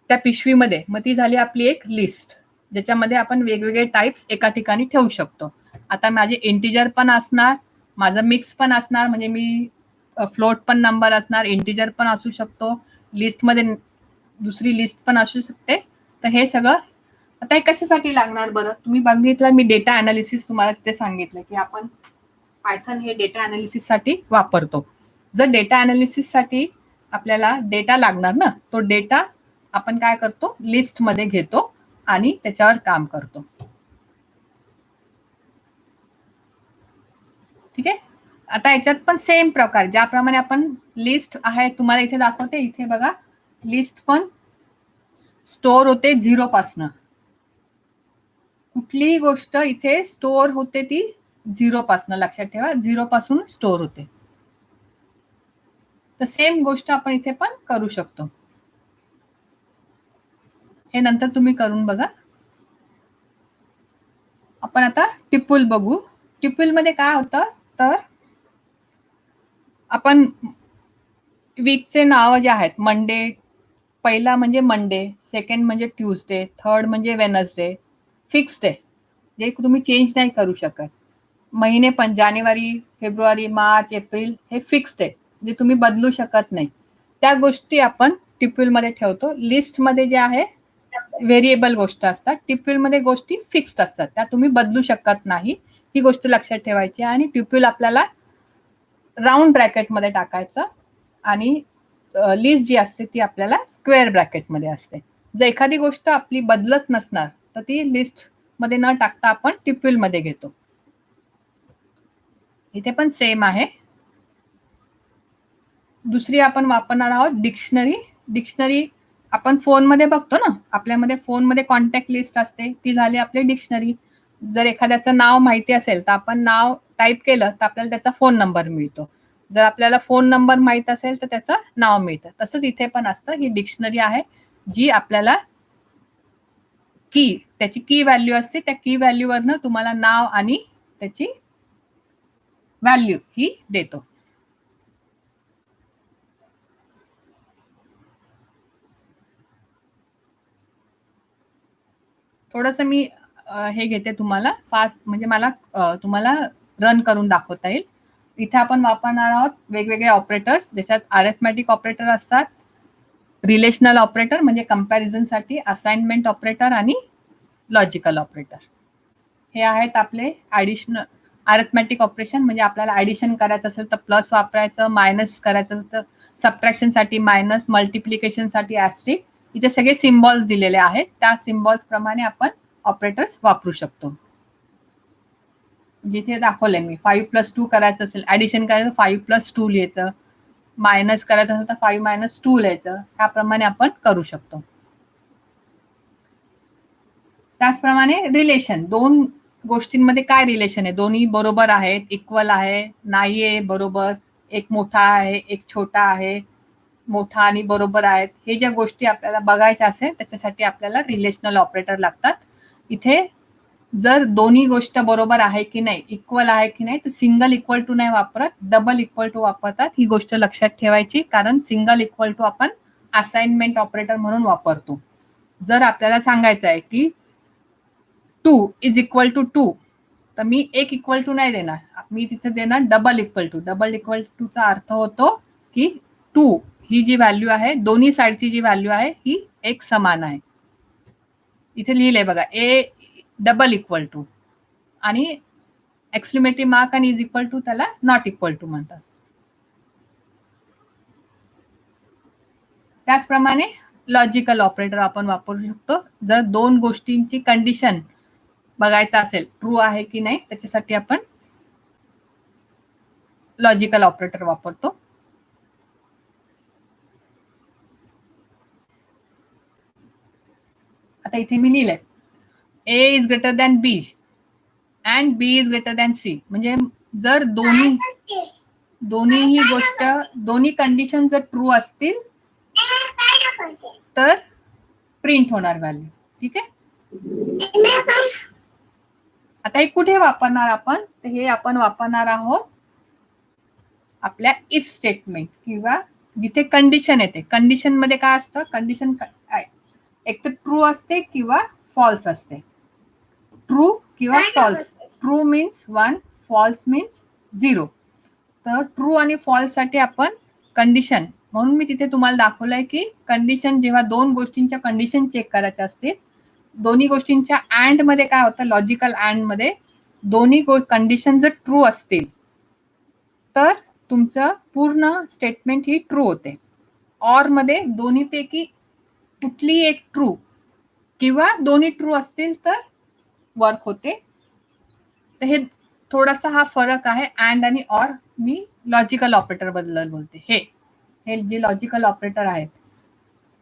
त्या पिशवीमध्ये. मग ती झाली आपली एक लिस्ट ज्याच्यामध्ये आपण वेगवेगळे टाइप्स एका ठिकाणी ठेवू शकतो. आता माझे इंटिजर पण असणार माझं मिक्स पण असणार म्हणजे मी फ्लोट पण नंबर असणार इंटिजर पण असू शकतो लिस्टमध्ये दुसरी लिस्ट पण असू शकते. तर हे सगळं आता हे कशासाठी लागणार बरं तुम्ही बघितलं मी डेटा अनालिसिस तुम्हाला तिथे सांगितलं की आपण पायथन हे डेटा अनालिसिस साठी वापरतो. जर डेटा अनालिसिस साठी आपल्याला डेटा लागणार ना तो डेटा आपण काय करतो लिस्ट मध्ये घेतो आणि त्याच्यावर काम करतो. ठीक आहे. आता याच्यात पण सेम प्रकार ज्याप्रमाणे आपण लिस्ट आहे तुम्हाला इथे दाखवते. इथे बघा लिस्ट पण स्टोअर होते 0 पासनं. कुठलीही गोष्ट इथे स्टोअर होते ती 0 पासनं लक्षात ठेवा 0 पासून स्टोअर होते. तर सेम गोष्ट आपण इथे पण करू शकतो. हे नंतर तुम्ही करून बघा. आपण आता टिपूल बघू. टिपूल मध्ये काय होतं तर आपण वीकचे नाव जे आहेत, मंडे, पहिला म्हणजे मंडे, सेकंड म्हणजे ट्यूजडे, थर्ड म्हणजे वेनसडे, फिक्स्ड आहे जे तुम्ही चेंज नाही करू शकत. महिने पण जानेवारी, फेब्रुवारी, मार्च, एप्रिल हे फिक्स्ड आहे जे तुम्ही बदलू शकत नाही. त्या गोष्टी आपण टिप्यूल मध्ये ठेवतो. लिस्ट मध्ये जे आहे व्हेरिएबल गोष्ट असतात, टिप्यूल मध्ये गोष्टी फिक्स्ड असतात, त्या तुम्ही बदलू शकत नाही. ही गोष्ट लक्षात ठेवायची. आणि टिप्यूल आपल्याला राऊंड ब्रॅकेट मध्ये टाकायचं आणि लिस्ट जी असते ती आपल्याला स्क्वेअर ब्रॅकेट मध्ये असते. जर एखादी गोष्ट आपली बदलत नसणार तर ती लिस्ट मध्ये न टाकता आपण टिप्यूल मध्ये घेतो. इथे पण सेम आहे. दुसरी आपण वापरणार आहोत डिक्शनरी. डिक्शनरी आपण फोनमध्ये बघतो ना, आपल्यामध्ये फोनमध्ये कॉन्टॅक्ट लिस्ट असते, ती झाली आपली डिक्शनरी. जर एखाद्याचं नाव माहिती असेल तर आपण नाव टाईप केलं तर आपल्याला त्याचा फोन नंबर मिळतो. जर आपल्याला फोन नंबर माहित असेल तर त्याचं नाव मिळतं. तसंच इथे पण असतं. ही डिक्शनरी आहे जी आपल्याला की, त्याची की व्हॅल्यू असते, त्या की व्हॅल्यूवरनं तुम्हाला नाव आणि त्याची व्हॅल्यू ही देतो. थोडंसं मी हे घेते तुम्हाला फास्ट, म्हणजे मला तुम्हाला रन करून दाखवता येईल. इथे आपण वापरणार आहोत वेगवेगळे ऑपरेटर्स, ज्याच्यात अरिथमॅटिक ऑपरेटर असतात, रिलेशनल ऑपरेटर म्हणजे कंपॅरिझनसाठी, असाइनमेंट ऑपरेटर आणि लॉजिकल ऑपरेटर. हे आहेत आपले ऍडिशनल अरिथमॅटिक ऑपरेशन. म्हणजे आपल्याला ऍडिशन करायचं असेल तर प्लस वापरायचं, मायनस करायचं असेल तर सबट्रॅक्शनसाठी मायनस, मल्टिप्लिकेशनसाठी ऍस्ट्रिक. इथे सगळे सिम्बॉल्स दिलेले आहेत, त्या सिम्बॉल्स प्रमाणे आपण ऑपरेटर्स वापरू शकतो. जिथे दाखवलंय मी, 5+2 करायचं असेल, ऍडिशन करायचं 5+2 लिहायचं, मायनस करायचं असेल तर 5-2 लिहायचं. त्याप्रमाणे आपण करू शकतो. त्याचप्रमाणे रिलेशन, दोन गोष्टींमध्ये काय रिलेशन आहे, दोन्ही बरोबर आहेत, इक्वल आहे, नाहीये बरोबर, एक मोठा आहे एक छोटा आहे, मोठा आणि बरोबर आहेत, हे ज्या गोष्टी आपल्याला बघायच्या असेल त्याच्यासाठी आपल्याला रिलेशनल ऑपरेटर लागतात. इथे जर दोन्ही गोष्ट बरोबर आहे की नाही, इक्वल आहे की नाही, तर सिंगल इक्वल टू नाही वापरत, डबल इक्वल टू वापरतात. ही गोष्ट लक्षात ठेवायची, कारण सिंगल इक्वल टू आपण असाइनमेंट ऑपरेटर म्हणून वापरतो. जर आपल्याला सांगायचं आहे की 2 इज इक्वल टू 2, तर मी 1 इक्वल टू नाही देणार, मी तिथे देणार double equal to. Double equal to चा अर्थ होतो की 2 ही जी व्हॅल्यू आहे, दोन्ही साईडची जी व्हॅल्यू आहे ही एक समान आहे. इथे लिहिलंय बघा, ए डबल इक्वल टू, आणि एक्सक्लेमेटरी मार्क आणि इज इक्वल टू त्याला नॉट इक्वल टू म्हणतात. त्याचप्रमाणे लॉजिकल ऑपरेटर आपण वापरू शकतो. जर दोन गोष्टींची कंडिशन बघायचं असेल, ट्रू आहे की नाही, त्याच्यासाठी आपण लॉजिकल ऑपरेटर वापरतो. आता इथे मी लिहिलंय A is greater than B and B is greater than C. म्हणजे जर दोन्ही गोष्ट, दोन्ही कंडिशन जर ट्रू असतील तर प्रिंट होणार व्हॅल्यू. ठीक आहे. आता हे कुठे वापरणार आपण, तर हे आपण वापरणार आहोत आपल्या इफ स्टेटमेंट, किंवा जिथे कंडिशन येते. कंडिशन मध्ये काय असतं, कंडिशन एक तर ट्रू असते किंवा फॉल्स असते. ट्रू किंवा false. True means 1, false means 0. तर ट्रू आणि फॉल्स साठी आपण कंडिशन, म्हणून मी तिथे तुम्हाला दाखवलंय की कंडिशन, जेव्हा दोन गोष्टींच्या कंडिशन चेक करायच्या असतील, दोन्ही गोष्टींच्या अँड मध्ये काय होतं, लॉजिकल अँड मध्ये दोन्ही कंडिशन जर ट्रू असतील तर तुमचं पूर्ण स्टेटमेंट ही ट्रू होते. ऑर मध्ये दोन्हीपैकी कुठली एक ट्रू किंवा दोन्ही ट्रू असतील तर वर्क होते. तर हे थोडासा हा फरक आहे अँड आणि ऑर. मी लॉजिकल ऑपरेटर बद्दल बोलते. हे जे लॉजिकल ऑपरेटर आहेत,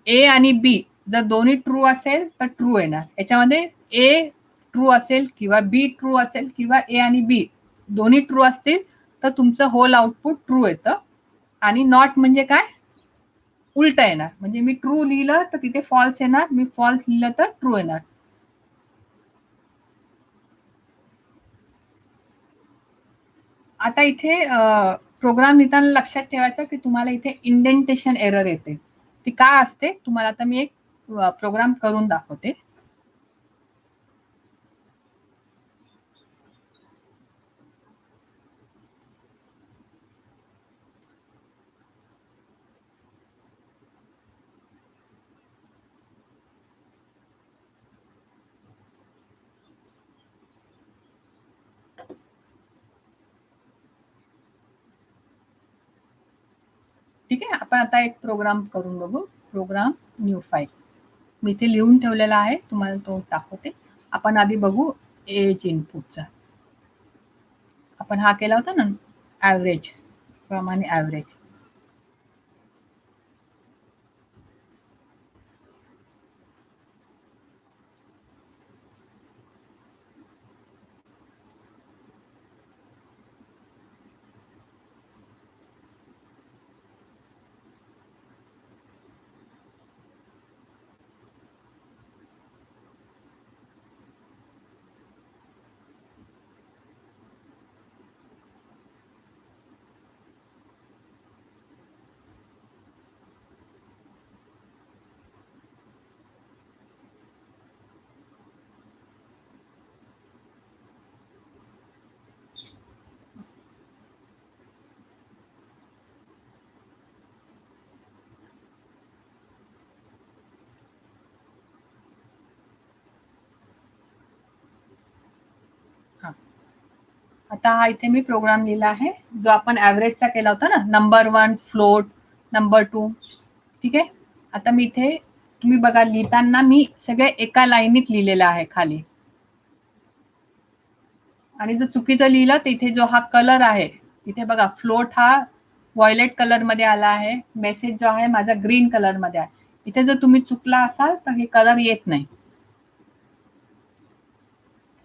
ए आणि बी जर दोन्ही ट्रू असेल तर ट्रू येणार. याच्यामध्ये ए ट्रू असेल किंवा बी ट्रू असेल किंवा ए आणि बी दोन्ही ट्रू असतील तर तुमचं होल आउटपुट ट्रू येतं. आणि नॉट म्हणजे काय, उलट येणार. म्हणजे मी ट्रू लिहिलं तर तिथे फॉल्स येणार, मी फॉल्स लिहिलं तर ट्रू येणार. आता इथे प्रोग्राम लिहिताना लक्षात ठेवायचं की तुम्हाला इथे इंडेंटेशन एरर येते. ती का असते तुम्हाला आता मी एक प्रोग्राम करून दाखवते. ठीक आहे, आपण आता एक प्रोग्राम करून बघू. प्रोग्राम न्यू फाईल मी इथे लिहून ठेवलेला आहे, तुम्हाला तो दाखवते. आपण आधी बघू एज इनपुटचा. आपण हा केला होता ना ऍव्हरेज, सम आणि ऍव्हरेज. आता हा इथे मी प्रोग्राम लिहिला आहे जो आपण ऍव्हरेजचा केला होता ना, नंबर 1 फ्लोट, नंबर 2. ठीक आहे, आता मी इथे तुम्ही बघा लिहिताना मी सगळे एका लाईनीत लिहिलेलं आहे खाली. आणि जर चुकीचं लिहिलं तर इथे जो हा कलर आहे इथे बघा, फ्लोट हा व्हायलेट कलर मध्ये आला आहे, मेसेज जो आहे माझा ग्रीन कलर मध्ये आहे. इथे जर तुम्ही चुकला असाल तर हे कलर येत नाही.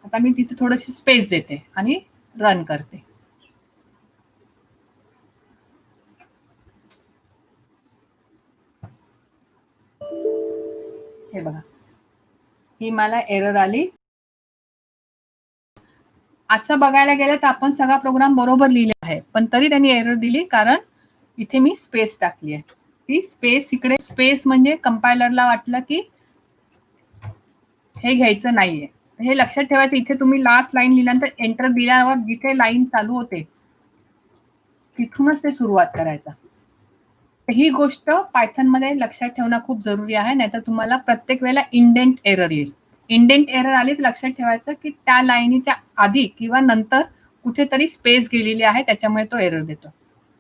आता मी तिथे थोडीशी स्पेस देते आणि रन करते. हे बघा, ही मला एरर आली. असं बघायला गेलं तर आपण सगळा प्रोग्राम बरोबर लिहिला आहे, पण तरी त्यांनी एरर दिली कारण इथे मी स्पेस टाकली आहे. ती स्पेस इकडे, स्पेस म्हणजे कंपायलरला वाटलं की हे घ्यायचं नाहीये. हे लक्षात ठेवायचं. इथे तुम्ही लास्ट लाईन लिहिल्यानंतर एंटर दिल्यावर जिथे लाईन चालू होते तिथूनच ते सुरुवात करायचा. ही गोष्ट पायथन मध्ये लक्षात ठेवणं खूप जरुरी आहे, नाहीतर तुम्हाला प्रत्येक वेळेला इंडेंट एरर येईल. इंडेंट एरर आली तर लक्षात ठेवायचं की त्या लाईनीच्या आधी किंवा नंतर कुठेतरी स्पेस गेलेली आहे, त्याच्यामुळे तो एरर देतो.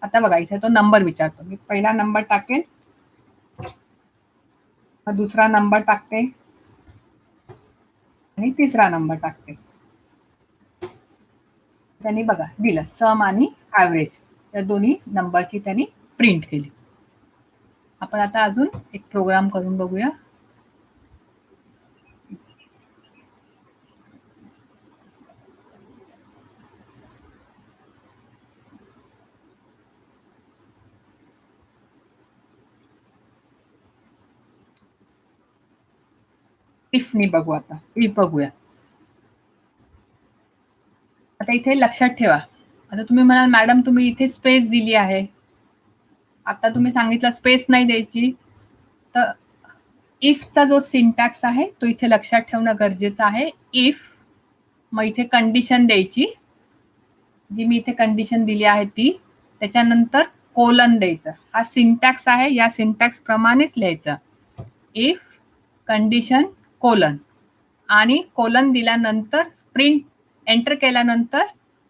आता बघा इथे तो नंबर विचारतो. मी पहिला नंबर टाकेन, दुसरा नंबर टाकते आणि तिसरा नंबर टाकते. त्यांनी बघा दिलं सम आणि ऍव्हरेज या दोन्ही नंबरची त्यांनी प्रिंट केली. आपण आता अजून एक प्रोग्राम करून बघूया. इफ नी बघू, आता इफ बघूया. आता इथे लक्षात ठेवा, आता तुम्ही म्हणाल मॅडम तुम्ही इथे स्पेस दिली आहे, आता तुम्ही सांगितलं स्पेस नाही द्यायची, तर इफचा जो सिंटॅक्स आहे तो इथे लक्षात ठेवणं गरजेचं आहे. इफ, मग इथे कंडिशन द्यायची, जी मी इथे कंडिशन दिली आहे ती, त्याच्यानंतर कोलन द्यायचं. हा सिंटॅक्स आहे, या सिंटॅक्स प्रमाणेच लिहायचं. इफ कंडिशन कोलन, आणि कोलन दिल्यानंतर प्रिंट एंटर केल्यानंतर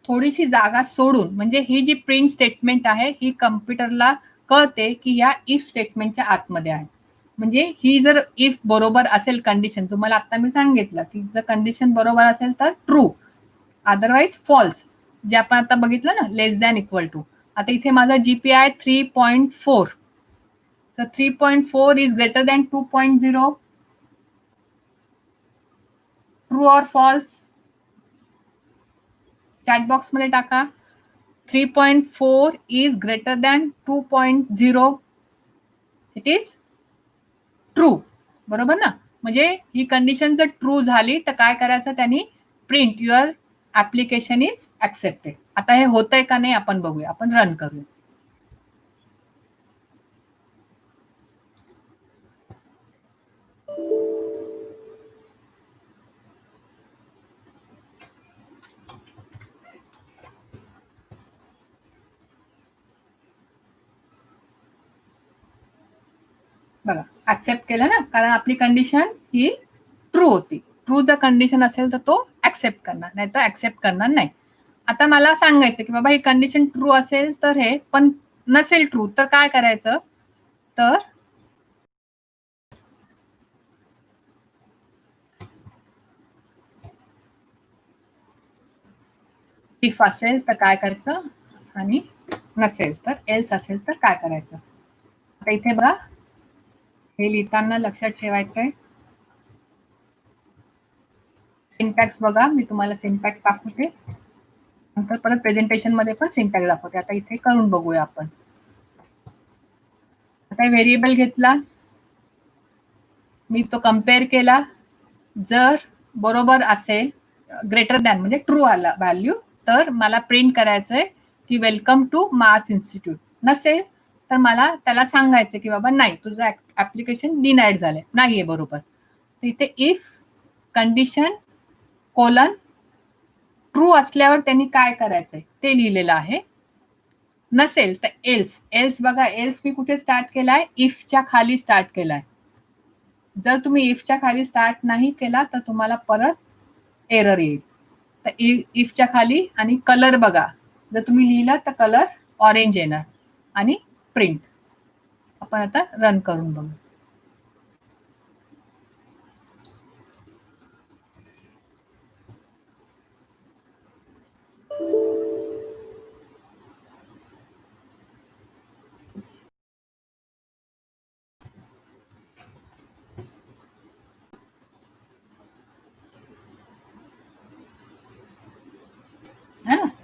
थोडीशी जागा सोडून, म्हणजे ही जी प्रिंट स्टेटमेंट आहे ही कम्प्युटरला कळते की या इफ स्टेटमेंटच्या आतमध्ये आहे. म्हणजे ही जर इफ बरोबर असेल कंडिशन, तुम्हाला आता मी सांगितलं की जर कंडिशन बरोबर असेल तर ट्रू, अदरवाईज फॉल्स, जे आपण आता बघितलं ना लेस दॅन इक्वल टू. आता इथे माझा जीपीआय आहे 3.4, तर 3.4 is greater than 2.0. True or false chat box मध्ये टाका. 3.4 is greater than 2.0, it is true. बरोबर ना? म्हणजे ही कंडिशन जर ट्रू झाली तर काय करायचं त्यांनी, print your application is accepted. आता हे होतंय का नाही आपण बघूया, आपण रन करूया. बघा ऍक्सेप्ट केलं ना, कारण आपली कंडिशन ही ट्रू होती. ट्रू जर कंडिशन असेल तर तो ऍक्सेप्ट करणार, नाही तर ऍक्सेप्ट करणार नाही. आता मला सांगायचं की बाबा ही कंडिशन ट्रू असेल तर हे, पण नसेल ट्रू तर काय करायचं, तर इफ असेल तर काय करायचं आणि नसेल तर एल्स असेल तर काय करायचं. आता इथे बघा हे लिहिताना लक्षात ठेवायचंय. सिंटॅक्स बघा, मी तुम्हाला सिंटॅक्स दाखवते, नंतर परत प्रेझेंटेशन मध्ये पण सिंटॅक्स दाखवते. आता इथे करून बघूया आपण. आता व्हेरिएबल घेतला, मी तो कम्पेअर केला, जर बरोबर असेल ग्रेटर दॅन म्हणजे ट्रू आला व्हॅल्यू तर मला प्रिंट करायचंय की वेलकम टू मार्स इन्स्टिट्यूट. नसेल तर मला त्याला सांगायचं की बाबा नाही, तुझं ऍप्लिकेशन डिनाईड झालंय, नाहीये बरोबर. इथे इफ कंडिशन कोलन ट्रू असल्यावर त्यांनी काय करायचंय ते लिहिलेलं आहे. नसेल तर एल्स. एल्स बघा, एल्स मी कुठे स्टार्ट केलाय, इफच्या खाली स्टार्ट केलाय. जर तुम्ही इफच्या खाली स्टार्ट नाही केला तर तुम्हाला परत एरर येईल. तर इफच्या खाली आणि कलर बघा, जर तुम्ही लिहिलं तर कलर ऑरेंज येणार आणि प्रिंट. आपण आता रन करून बघू.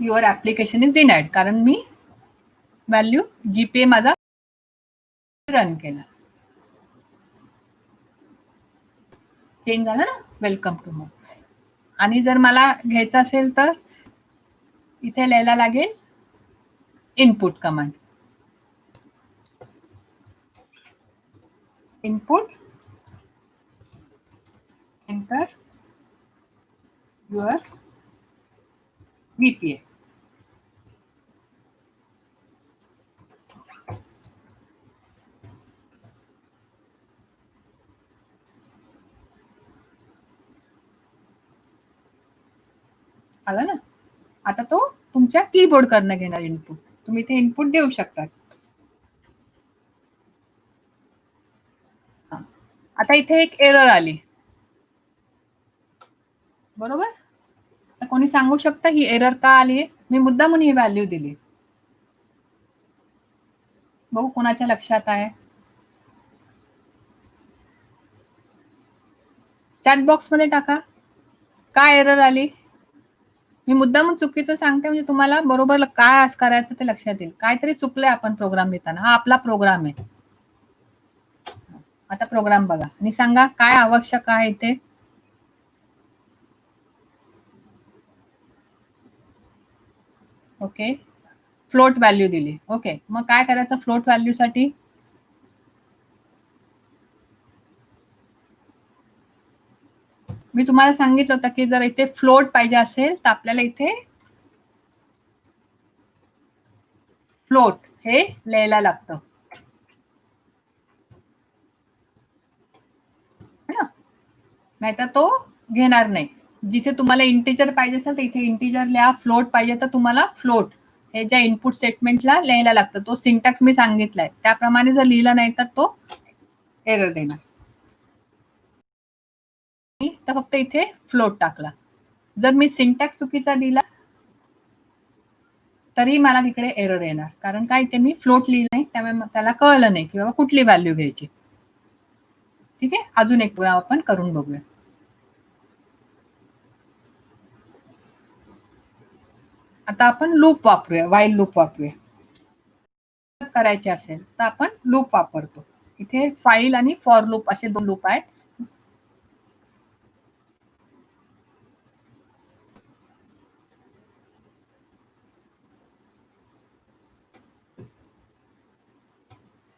युअर ऍप्लिकेशन इज डिनाईड, कारण मी व्हॅल्यू जीपीए माझा रन केला. चेंज झालं ना, वेलकम टू मग. आणि जर मला घ्यायचं असेल तर इथे लिहायला लागेल input command. Input enter your GPA. आला ना. आता तो तुमच्या कीबोर्ड करणं घेणार इनपुट. तुम्ही इथे इनपुट देऊ शकता. आता इथे एक एरर आली, बरोबर. तर कोणी सांगू शकता ही एरर का आली? मी मुद्दामून ही व्हॅल्यू दिली. बघू कोणाच्या लक्षात आहे. चॅट बॉक्स मध्ये टाका, काय एरर आली. मी मुद्दामून चुकीचं सांगते म्हणजे तुम्हाला बरोबर काय करायचं ते लक्षात येईल. काहीतरी चुकलंय आपण प्रोग्राम लिहिताना. हा आपला प्रोग्राम आहे. आता प्रोग्राम बघा आणि सांगा काय आवश्यक आहे ते. ओके, फ्लोट व्हॅल्यू दिली. ओके, मग काय करायचं फ्लोट व्हॅल्यू साठी? मी तुम्हाला सांगितलं होतं की जर इथे फ्लोट पाहिजे असेल तर आपल्याला इथे फ्लोट हे लिहायला लागतं, नाहीतर तो घेणार नाही. जिथे तुम्हाला इंटिजर पाहिजे असेल तर इथे इंटिजर लिहा, फ्लोट पाहिजे तर तुम्हाला फ्लोट हे ज्या इनपुट स्टेटमेंटला लिहायला लागतं. तो सिंटॅक्स मी सांगितलाय त्याप्रमाणे जर लिहिलं नाही तर तो एरर देणार. तर फक्त इथे फ्लोट टाकला. जर मी सिंटॅक्स चुकीचा दिला तरी मला तिकडे एरर येणार, कारण काय ते मी फ्लोट लिहिलं नाही, त्यामुळे त्याला कळलं नाही की बाबा कुठली व्हॅल्यू घ्यायची. ठीक आहे, अजून एक प्रोग्राम आपण करून बघूया. आता आपण लूप वापरूया, व्हाईल लूप वापरूया. करायचे असेल तर आपण लूप वापरतो. इथे फाईल आणि फॉर लूप असे 2 लूप आहेत.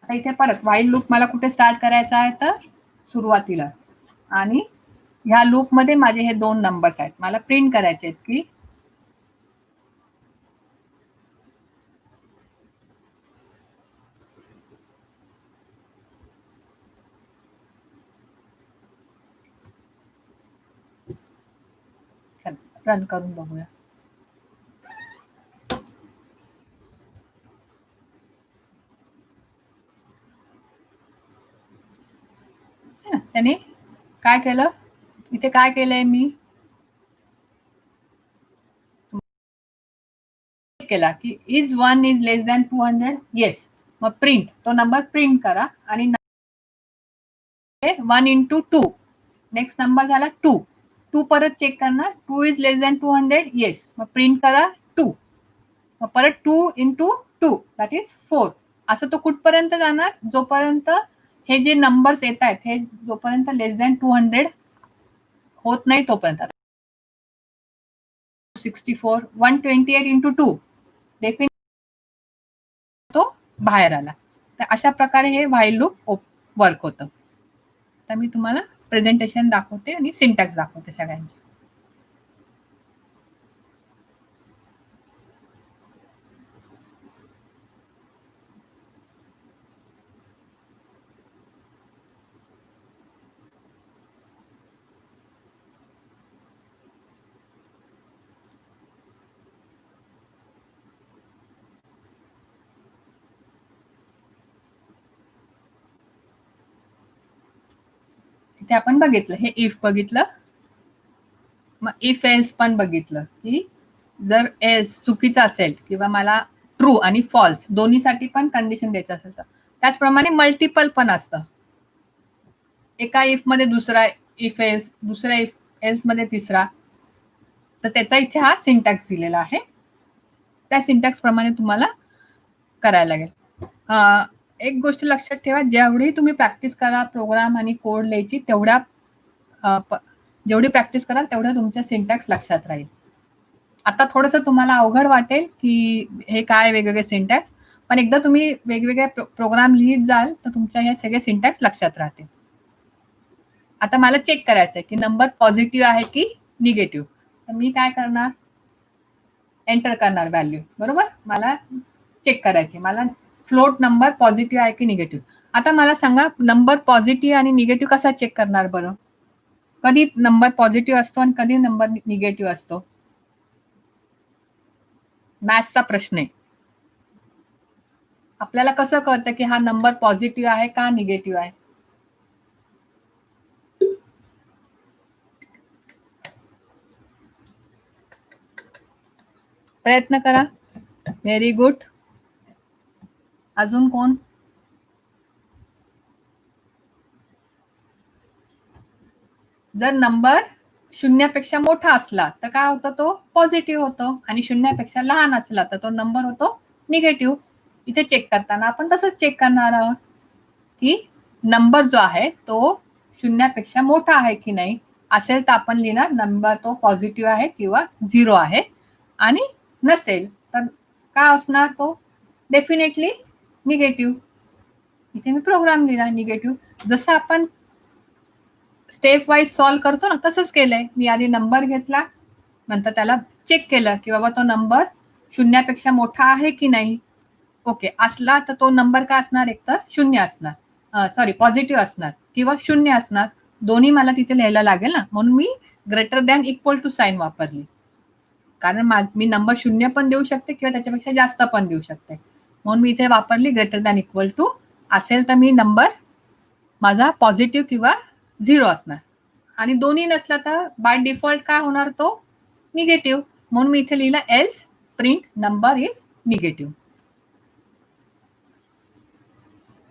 आता इथे परत व्हाईल लूप मला कुठे स्टार्ट करायचा आहे तर सुरुवातीला, आणि ह्या लूप मध्ये माझे हे 2 नंबर्स आहेत. मला प्रिंट करायचे आहेत की रन करून बघूया. त्याने काय केलं, इथे काय केलंय मी केला की is 1 is less than 200, yes. मग प्रिंट, तो नंबर प्रिंट करा आणि 1 into 2, नेक्स्ट नंबर झाला 2. 2 परत चेक करणार, 2 इज लेस दॅन 200, येस. मग प्रिंट करा 2. मग परत 2 into 2 दॅट इज 4. असं तो कुठपर्यंत जाणार, जोपर्यंत हे जे नंबर्स येत आहेत हे जोपर्यंत लेस दॅन 200 होत नाही तोपर्यंत. 64, 128 into 2 डेफिनेट तो बाहेर आला. तर अशा प्रकारे हे व्हाईल लूप वर्क होतं. तर मी तुम्हाला प्रेझेंटेशन दाखवते आणि सिंटॅक्स दाखवते सगळ्यांची. इथे आपण बघितलं, हे इफ बघितलं, मग इफ एल्स पण बघितलं की जर एल्स चुकीचं असेल किंवा मला ट्रू आणि फॉल्स दोन्हीसाठी पण कंडिशन द्यायचं असेल तर त्याचप्रमाणे मल्टिपल पण असतं. एका इफ मध्ये दुसरा इफ एल्स, दुसऱ्या इफ एल्स मध्ये तिसरा. तर त्याचा इथे हा सिंटॅक्स दिलेला आहे. त्या सिंटॅक्स प्रमाणे तुम्हाला करायला लागेल. एक गोष्ट लक्षात ठेवा, जेवढी तुम्ही प्रॅक्टिस करा प्रोग्राम आणि कोड लिहायची तेवढ्या जेवढी प्रॅक्टिस कराल तेवढं तुमच्या सिंटॅक्स लक्षात राहील. आता थोडंसं तुम्हाला अवघड वाटेल की हे काय वेगवेगळे सिंटॅक्स, पण एकदा तुम्ही वेगवेगळे प्रोग्राम लिहित जाल तर तुमच्या हे सगळे सिंटॅक्स लक्षात राहतील. आता मला चेक करायचं आहे की नंबर पॉझिटिव्ह आहे की निगेटिव्ह. तर मी काय करणार, एंटर करणार व्हॅल्यू, बरोबर. मला चेक करायचे, मला फ्लोट नंबर पॉझिटिव्ह आहे की निगेटिव्ह. आता मला सांगा, नंबर पॉझिटिव्ह आणि निगेटिव्ह कसा चेक करणार बरं? कधी नंबर पॉझिटिव्ह असतो आणि कधी नंबर निगेटिव्ह असतो? मॅथ्सचा प्रश्न आहे. आपल्याला कसं कळतं की हा नंबर पॉझिटिव्ह आहे का निगेटिव्ह आहे? प्रयत्न करा. Very good. अजून कोण? जर नंबर शून्यापेक्षा मोठा असला तर काय होतं, तो पॉझिटिव्ह होतो, आणि शून्यापेक्षा लहान असला तर तो नंबर होतो निगेटिव्ह. इथे चेक करताना आपण तसंच चेक करणार आहोत की नंबर जो आहे तो शून्यापेक्षा मोठा आहे की नाही. असेल तर आपण लिहिणार नंबर तो पॉझिटिव्ह आहे किंवा 0 आहे, आणि नसेल तर काय असणार, तो डेफिनेटली निगेटिव्ह. इथे मी प्रोग्राम लिहिला निगेटिव्ह. जसं आपण स्टेप वाईज सॉल्व्ह करतो ना, तसंच केलंय. मी आधी नंबर घेतला, नंतर त्याला चेक केलं की बाबा तो नंबर शून्यापेक्षा मोठा आहे की नाही. ओके असला तर तो नंबर काय असणार, एक तर 0 असणार, सॉरी पॉझिटिव्ह असणार किंवा 0 असणार. दोन्ही मला तिथे लिहायला लागेल ना, म्हणून मी greater than equal to sign वापरली. कारण मी नंबर 0 पण देऊ शकते किंवा त्याच्यापेक्षा जास्त पण देऊ शकते, म्हणून मी इथे वापरली ग्रेटर दॅन इक्वल टू. असेल तर मी नंबर माझा पॉझिटिव्ह किंवा 0 असणार, आणि दोन्ही नसला तर बाय डिफॉल्ट काय होणार, तो निगेटिव्ह. म्हणून मी इथे लिहिलं else print number is negative.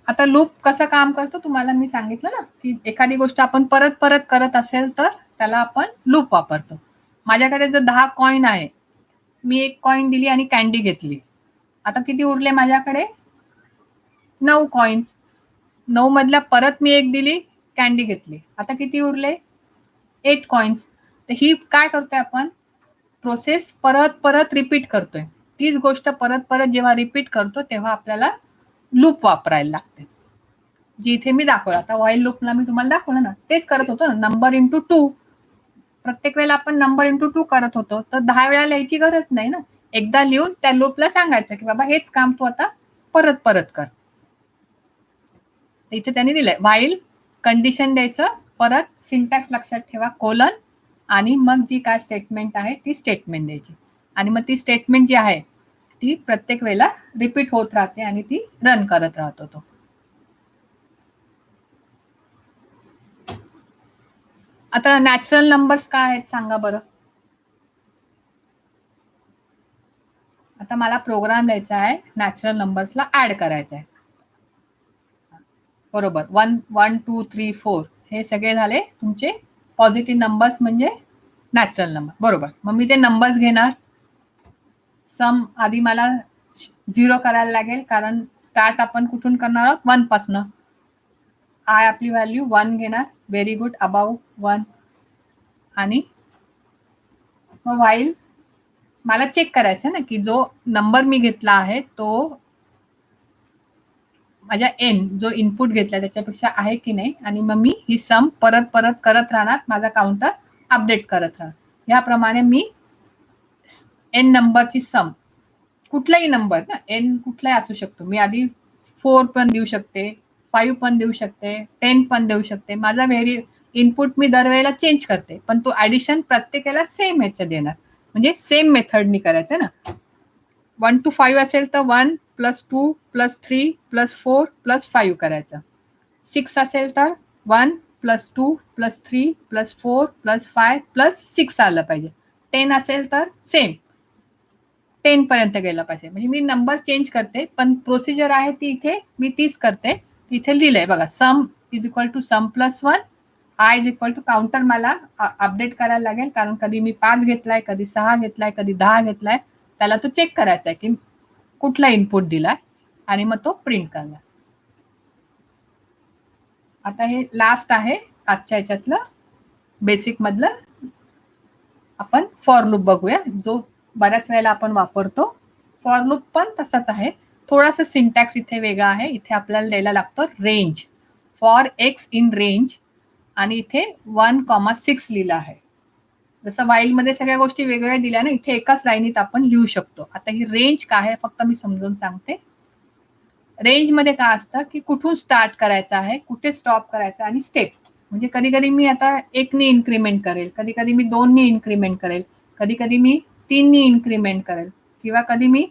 आता लूप कसं काम करतो तुम्हाला मी सांगितलं ना, की एखादी गोष्ट आपण परत परत करत असेल तर त्याला आपण लूप वापरतो. माझ्याकडे जर 10 कॉइन आहे मी 1 कॉइन दिली आणि कॅन्डी घेतली. आता किती उरले माझ्याकडे? 9 कॉइन्स. 9 मधल्या परत मी 1 दिली, कॅन्डी घेतली. आता किती उरले? 8 कॉइन्स. तर ही काय करतोय आपण? प्रोसेस परत रिपीट करतोय. तीच गोष्ट परत जेव्हा रिपीट करतो तेव्हा आपल्याला लूप वापरायला लागते, जी इथे मी दाखवलं. आता व्हाईल लूपला मी तुम्हाला दाखवलं ना, तेच करत होतो ना, नंबर इंटू 2. प्रत्येक वेळेला आपण नंबर इंटू 2 करत होतो, तर 10 वेळा लिहायची गरज नाही ना. एकदा लिहून त्या लूपला सांगायचं की बाबा हेच काम तू आता परत कर. इथे त्यांनी दिलंय व्हाईल कंडिशन द्यायचं, परत सिंटॅक्स लक्षात ठेवा, कोलन, आणि मग जी काय स्टेटमेंट आहे ती स्टेटमेंट द्यायची. आणि मग ती स्टेटमेंट जी आहे ती प्रत्येक वेळेला रिपीट होत राहते आणि ती रन करत राहतो तो. आता नॅचरल नंबर्स काय आहेत सांगा बरं. आता मला प्रोग्राम द्यायचा आहे, नॅचरल नंबर्सला ऍड करायचा आहे. बरोबर, 1 1 2 3 4 हे सगळे झाले तुमचे पॉझिटिव्ह नंबर्स, म्हणजे नॅचरल नंबर. बरोबर, मग मी ते नंबर्स घेणार. सम आधी मला 0 करायला लागेल, कारण स्टार्ट आपण कुठून करणार आहोत? 1 पासनं. आय आपली व्हॅल्यू 1 घेणार. Very good, above 1. आणि मग व्हाईल मला चेक करायचं ना की जो नंबर मी घेतला आहे तो माझ्या एन जो इनपुट घेतला त्याच्यापेक्षा आहे की नाही. आणि मग मी ही सम परत करत राहणार, माझा काउंटर अपडेट करत राहणार. याप्रमाणे मी एन नंबरची सम, कुठलाही नंबर ना, एन कुठलाही असू शकतो. मी आधी 4 पण देऊ शकते, 5 पण देऊ शकते, 10 पण देऊ शकते. माझा इनपुट मी दरवेळेला चेंज करते, पण तो ऍडिशन प्रत्येकाला सेम ह्याच्या देणार, म्हणजे सेम मेथडनी करायचं ना. 1 to 5 असेल तर 1 + 2 + 3 + 4 + 5 करायचं. 6 असेल तर 1 + 2 + 3 + 4 + 5 + 6 आलं पाहिजे. 10 असेल तर सेम 10 पर्यंत गेलं पाहिजे. म्हणजे मी नंबर चेंज करते, पण प्रोसिजर आहे ती इथे मी तीच करते. इथे लिहिलंय बघा, sum is equal to sum plus 1, I is equal to counter मला अपडेट करायला लागेल, कारण कधी मी 5 घेतलाय, कधी 6 घेतलाय, कधी 10 घेतलाय. त्याला तो चेक करायचा आहे की कुठला इनपुट दिलाय आणि मग तो प्रिंट करणार. आता हे लास्ट आहे आजच्या ह्याच्यातलं बेसिक मधलं. आपण फॉर लूप बघूया, जो बऱ्याच वेळेला आपण वापरतो. फॉर लूप पण तसाच आहे, थोडासा सिंटॅक्स इथे वेगळा आहे. इथे आपल्याला द्यायला लागतं range, for x in range, आणि इथे 1,6 लिहिलं आहे. जसं व्हाईल मध्ये सगळ्या गोष्टी वेगवेगळ्या दिल्या ना, इथे एकाच लाईनीत आपण लिहू शकतो. आता ही रेंज काय आहे फक्त मी समजून सांगते. रेंज मध्ये काय असतं की कुठून स्टार्ट करायचं आहे, कुठे स्टॉप करायचं, आणि स्टेप. म्हणजे कधी कधी मी आता 1 ने इन्क्रीमेंट करेल, कधी कधी मी 2 ने इन्क्रीमेंट करेल, कधी कधी मी 3 ने इन्क्रीमेंट करेल, किंवा कधी मी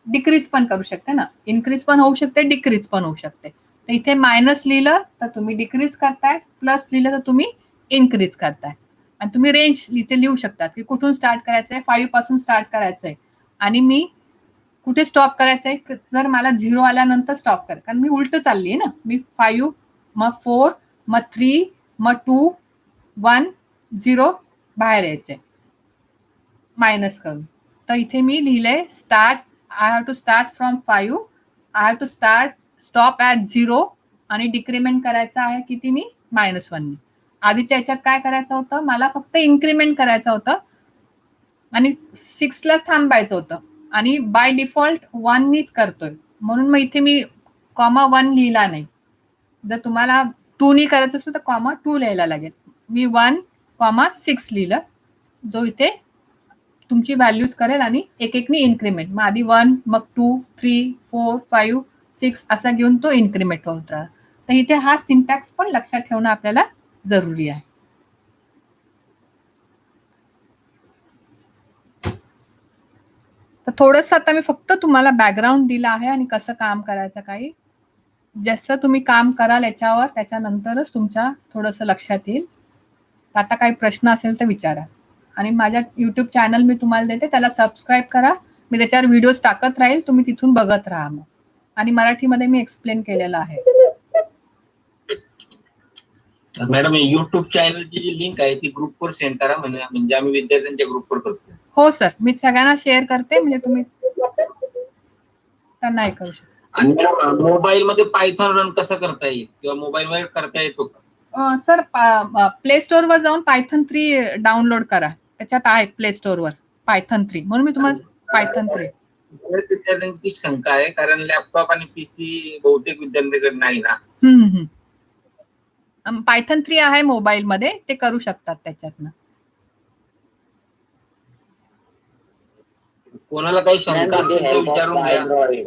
डिक्रीज पण करू शकते ना. इन्क्रीज पण होऊ शकते, डिक्रीज पण होऊ शकते. तर इथे मायनस लिहिलं तर तुम्ही डिक्रीज करताय, प्लस लिहिलं तर तुम्ही इन्क्रीज करताय. आणि तुम्ही रेंज इथे लिहू शकता की कुठून स्टार्ट करायचंय. 5 पासून स्टार्ट करायचंय आणि मी कुठे स्टॉप करायचंय. जर मला 0 आल्यानंतर स्टॉप कर, कारण मी उलट चालली आहे ना. मी 5 मग 4 मग 3 मग 2 1 0 बाहेर यायचंय मायनस करून. तर इथे मी लिहिलंय start, I have to start from 5, I have to stop at 0, आणि डिक्रीमेंट करायचं आहे किती मी -1. आधीच्या याच्यात काय करायचं होतं, मला फक्त इन्क्रीमेंट करायचं होतं आणि 6ला थांबायचं होतं, आणि बाय डिफॉल्ट 1 नीच करतोय, म्हणून मग इथे मी (1) लिहिला नाही. जर तुम्हाला 2 नी करायचं असेल तर (2) लिहायला लागेल. मी 1,6 लिहिलं, जो इथे तुमची व्हॅल्यूज करेल आणि एक इन्क्रीमेंट. मग आधी 1 मग 2 3 4 5 6 असा घेऊन तो इन्क्रीमेंट होत राहणार. तर इथे हा सिंटॅक्स पण लक्षात ठेवणं आपल्याला जरुरी आहे. तर थोडंसं आता मी फक्त तुम्हाला बॅकग्राऊंड दिलं आहे आणि कसं काम करायचं काही. जसं तुम्ही काम कराल याच्यावर, त्याच्यानंतरच तुमच्या थोडंसं लक्षात येईल. आता काही प्रश्न असेल तर विचारा. आणि माझ्या युट्यूब चॅनल मी तुम्हाला देते, त्याला सबस्क्राईब करा. मी त्याच्यावर व्हिडिओज टाकत राहील, तुम्ही तिथून बघत राहा मग. आणि मराठीमध्ये मी एक्सप्लेन केलेलं आहे. मॅडम युट्यूब चॅनलची जी लिंक आहे ती ग्रुपवर सेंड करा, म्हणजे आम्ही विद्यार्थ्यांच्या ग्रुपवर करतो. हो सर, मी सगळ्यांना शेअर करते, म्हणजे तुम्ही त्यांना हे करू शकता. आणि मोबाईल मध्ये पायथॉन रन कसं करता येईल किंवा मोबाईल मध्ये करता येतो का? सर प्ले स्टोअर वर जाऊन पायथन 3 डाउनलोड करा. त्याच्यात आहे प्ले स्टोअर वर पायथन 3, म्हणून मी तुम्हाला पायथन 3. बरेच विद्यार्थ्यांची शंका आहे कारण लॅपटॉप आणि पीसी बहुतेक विद्यार्थ्यांकडे नाही ना. पायथन 3 आहे मोबाईल मध्ये, ते करू शकतात त्याच्यातनं. कोणाला काही Ma'am, शंका with the असेल तर help of विचारून घ्या. Android.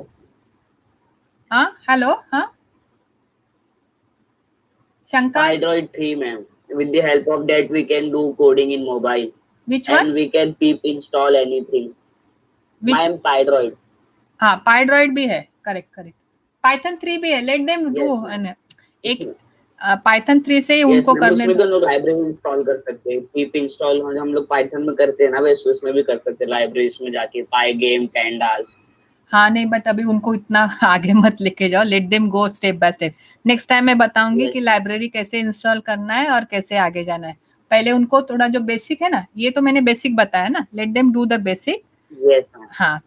हा हॅलो, हा शंका, Android 3, ma'am. With the help of that, we can do coding in mobile, which and one, we can pip install anything. Which, Ma'am, Pydroid. हाँ Pydroid भी है, करेक्ट करेक्ट. पाइथन 3 भी है, let them do. Yes, ma'am. एक Python 3 से ही Yes, उनको ma'am. करने उसमें दो. भी हम लोग लाइब्रेरी इंस्टॉल कर सकते हैं. pip इंस्टॉल हम लोग पाइथन में करते हैं ना, वैसे उसमें भी कर सकते हैं. लाइब्रेरीज में जाके पाइगेम, पैंडास. हाँ नहीं, बट अभी उनको इतना आगे मत लेके जाओ, let them go step by step. Next time मैं बताऊंगी Yes. कि लाइब्रेरी कैसे इंस्टॉल करना है और कैसे आगे जाना है. पहले उनको थोड़ा जो बेसिक है ना, ये तो मैंने बेसिक बताया ना, let them do the basic. Yes, ma'am. हाँ,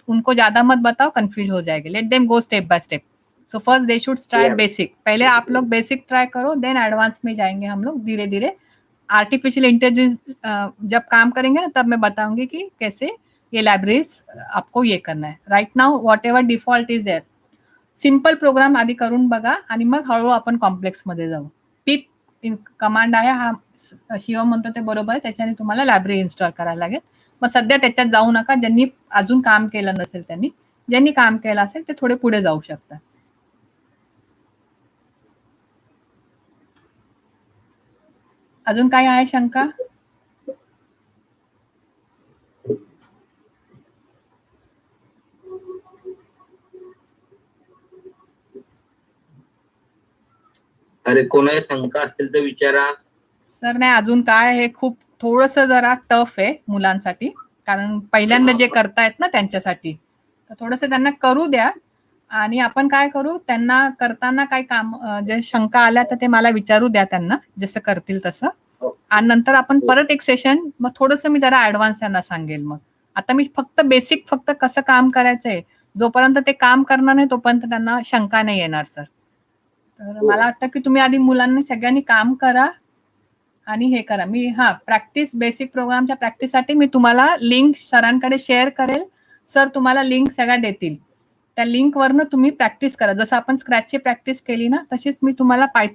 उनको ज्यादा मत बताओ, कंफ्यूज हो जाएगी. Let them go step by step. So first they should try Yeah. Basic. पहले आप लोग बेसिक ट्राई करो, देन एडवांस में जाएंगे हम लोग धीरे धीरे. आर्टिफिशियल इंटेलिजेंस जब काम करेंगे ना, तब मैं बताऊंगी कि कैसे ये लाइब्रेरीज आपको ये करना है. Right now whatever default is there, simple program आधी करून बघा आणि मग हळूहळू आपण कॉम्प्लेक्स मध्ये जाऊ. पिप कमांड आहे, हा शिवम म्हणतो ते बरोबर आहे. त्याच्याने तुम्हाला लायब्ररी इन्स्टॉल करायला लागेल. मग सध्या त्याच्यात जाऊ नका. ज्यांनी अजून काम केलं नसेल त्यांनी, ज्यांनी काम केलं असेल ते थोडे पुढे जाऊ शकतात. अजून काय आहे शंका? अरे कोणाला शंका असतील तर विचारा. सर नाही, अजून काय, हे खूप थोडस जरा टफ आहे मुलांसाठी, कारण पहिल्यांदा जे करतायत ना त्यांच्यासाठी, तर थोडस त्यांना करू द्या. आणि आपण काय करू, त्यांना करताना काय काम जे शंका आल्या तर ते मला विचारू द्या त्यांना, जसं करतील तसं. आणि नंतर आपण परत एक सेशन, मग थोडस मी जरा ऍडव्हान्स त्यांना सांगेल. मग आता मी फक्त बेसिक, फक्त कसं काम करायचंय, जोपर्यंत ते काम करणार नाही तोपर्यंत त्यांना शंका नाही येणार सर. तर मला वाटतं की तुम्ही आधी मुलांनी सगळ्यांनी काम करा आणि हे करा. मी प्रॅक्टिस, बेसिक प्रोग्रामच्या प्रॅक्टिससाठी मी तुम्हाला लिंक सरांकडे शेअर करेल. सर तुम्हाला लिंक सगळ्या देतील. त्या लिंक वरनं तुम्ही प्रॅक्टिस करा. जसं आपण स्क्रॅचची प्रॅक्टिस केली ना, तशीच मी तुम्हाला पायथन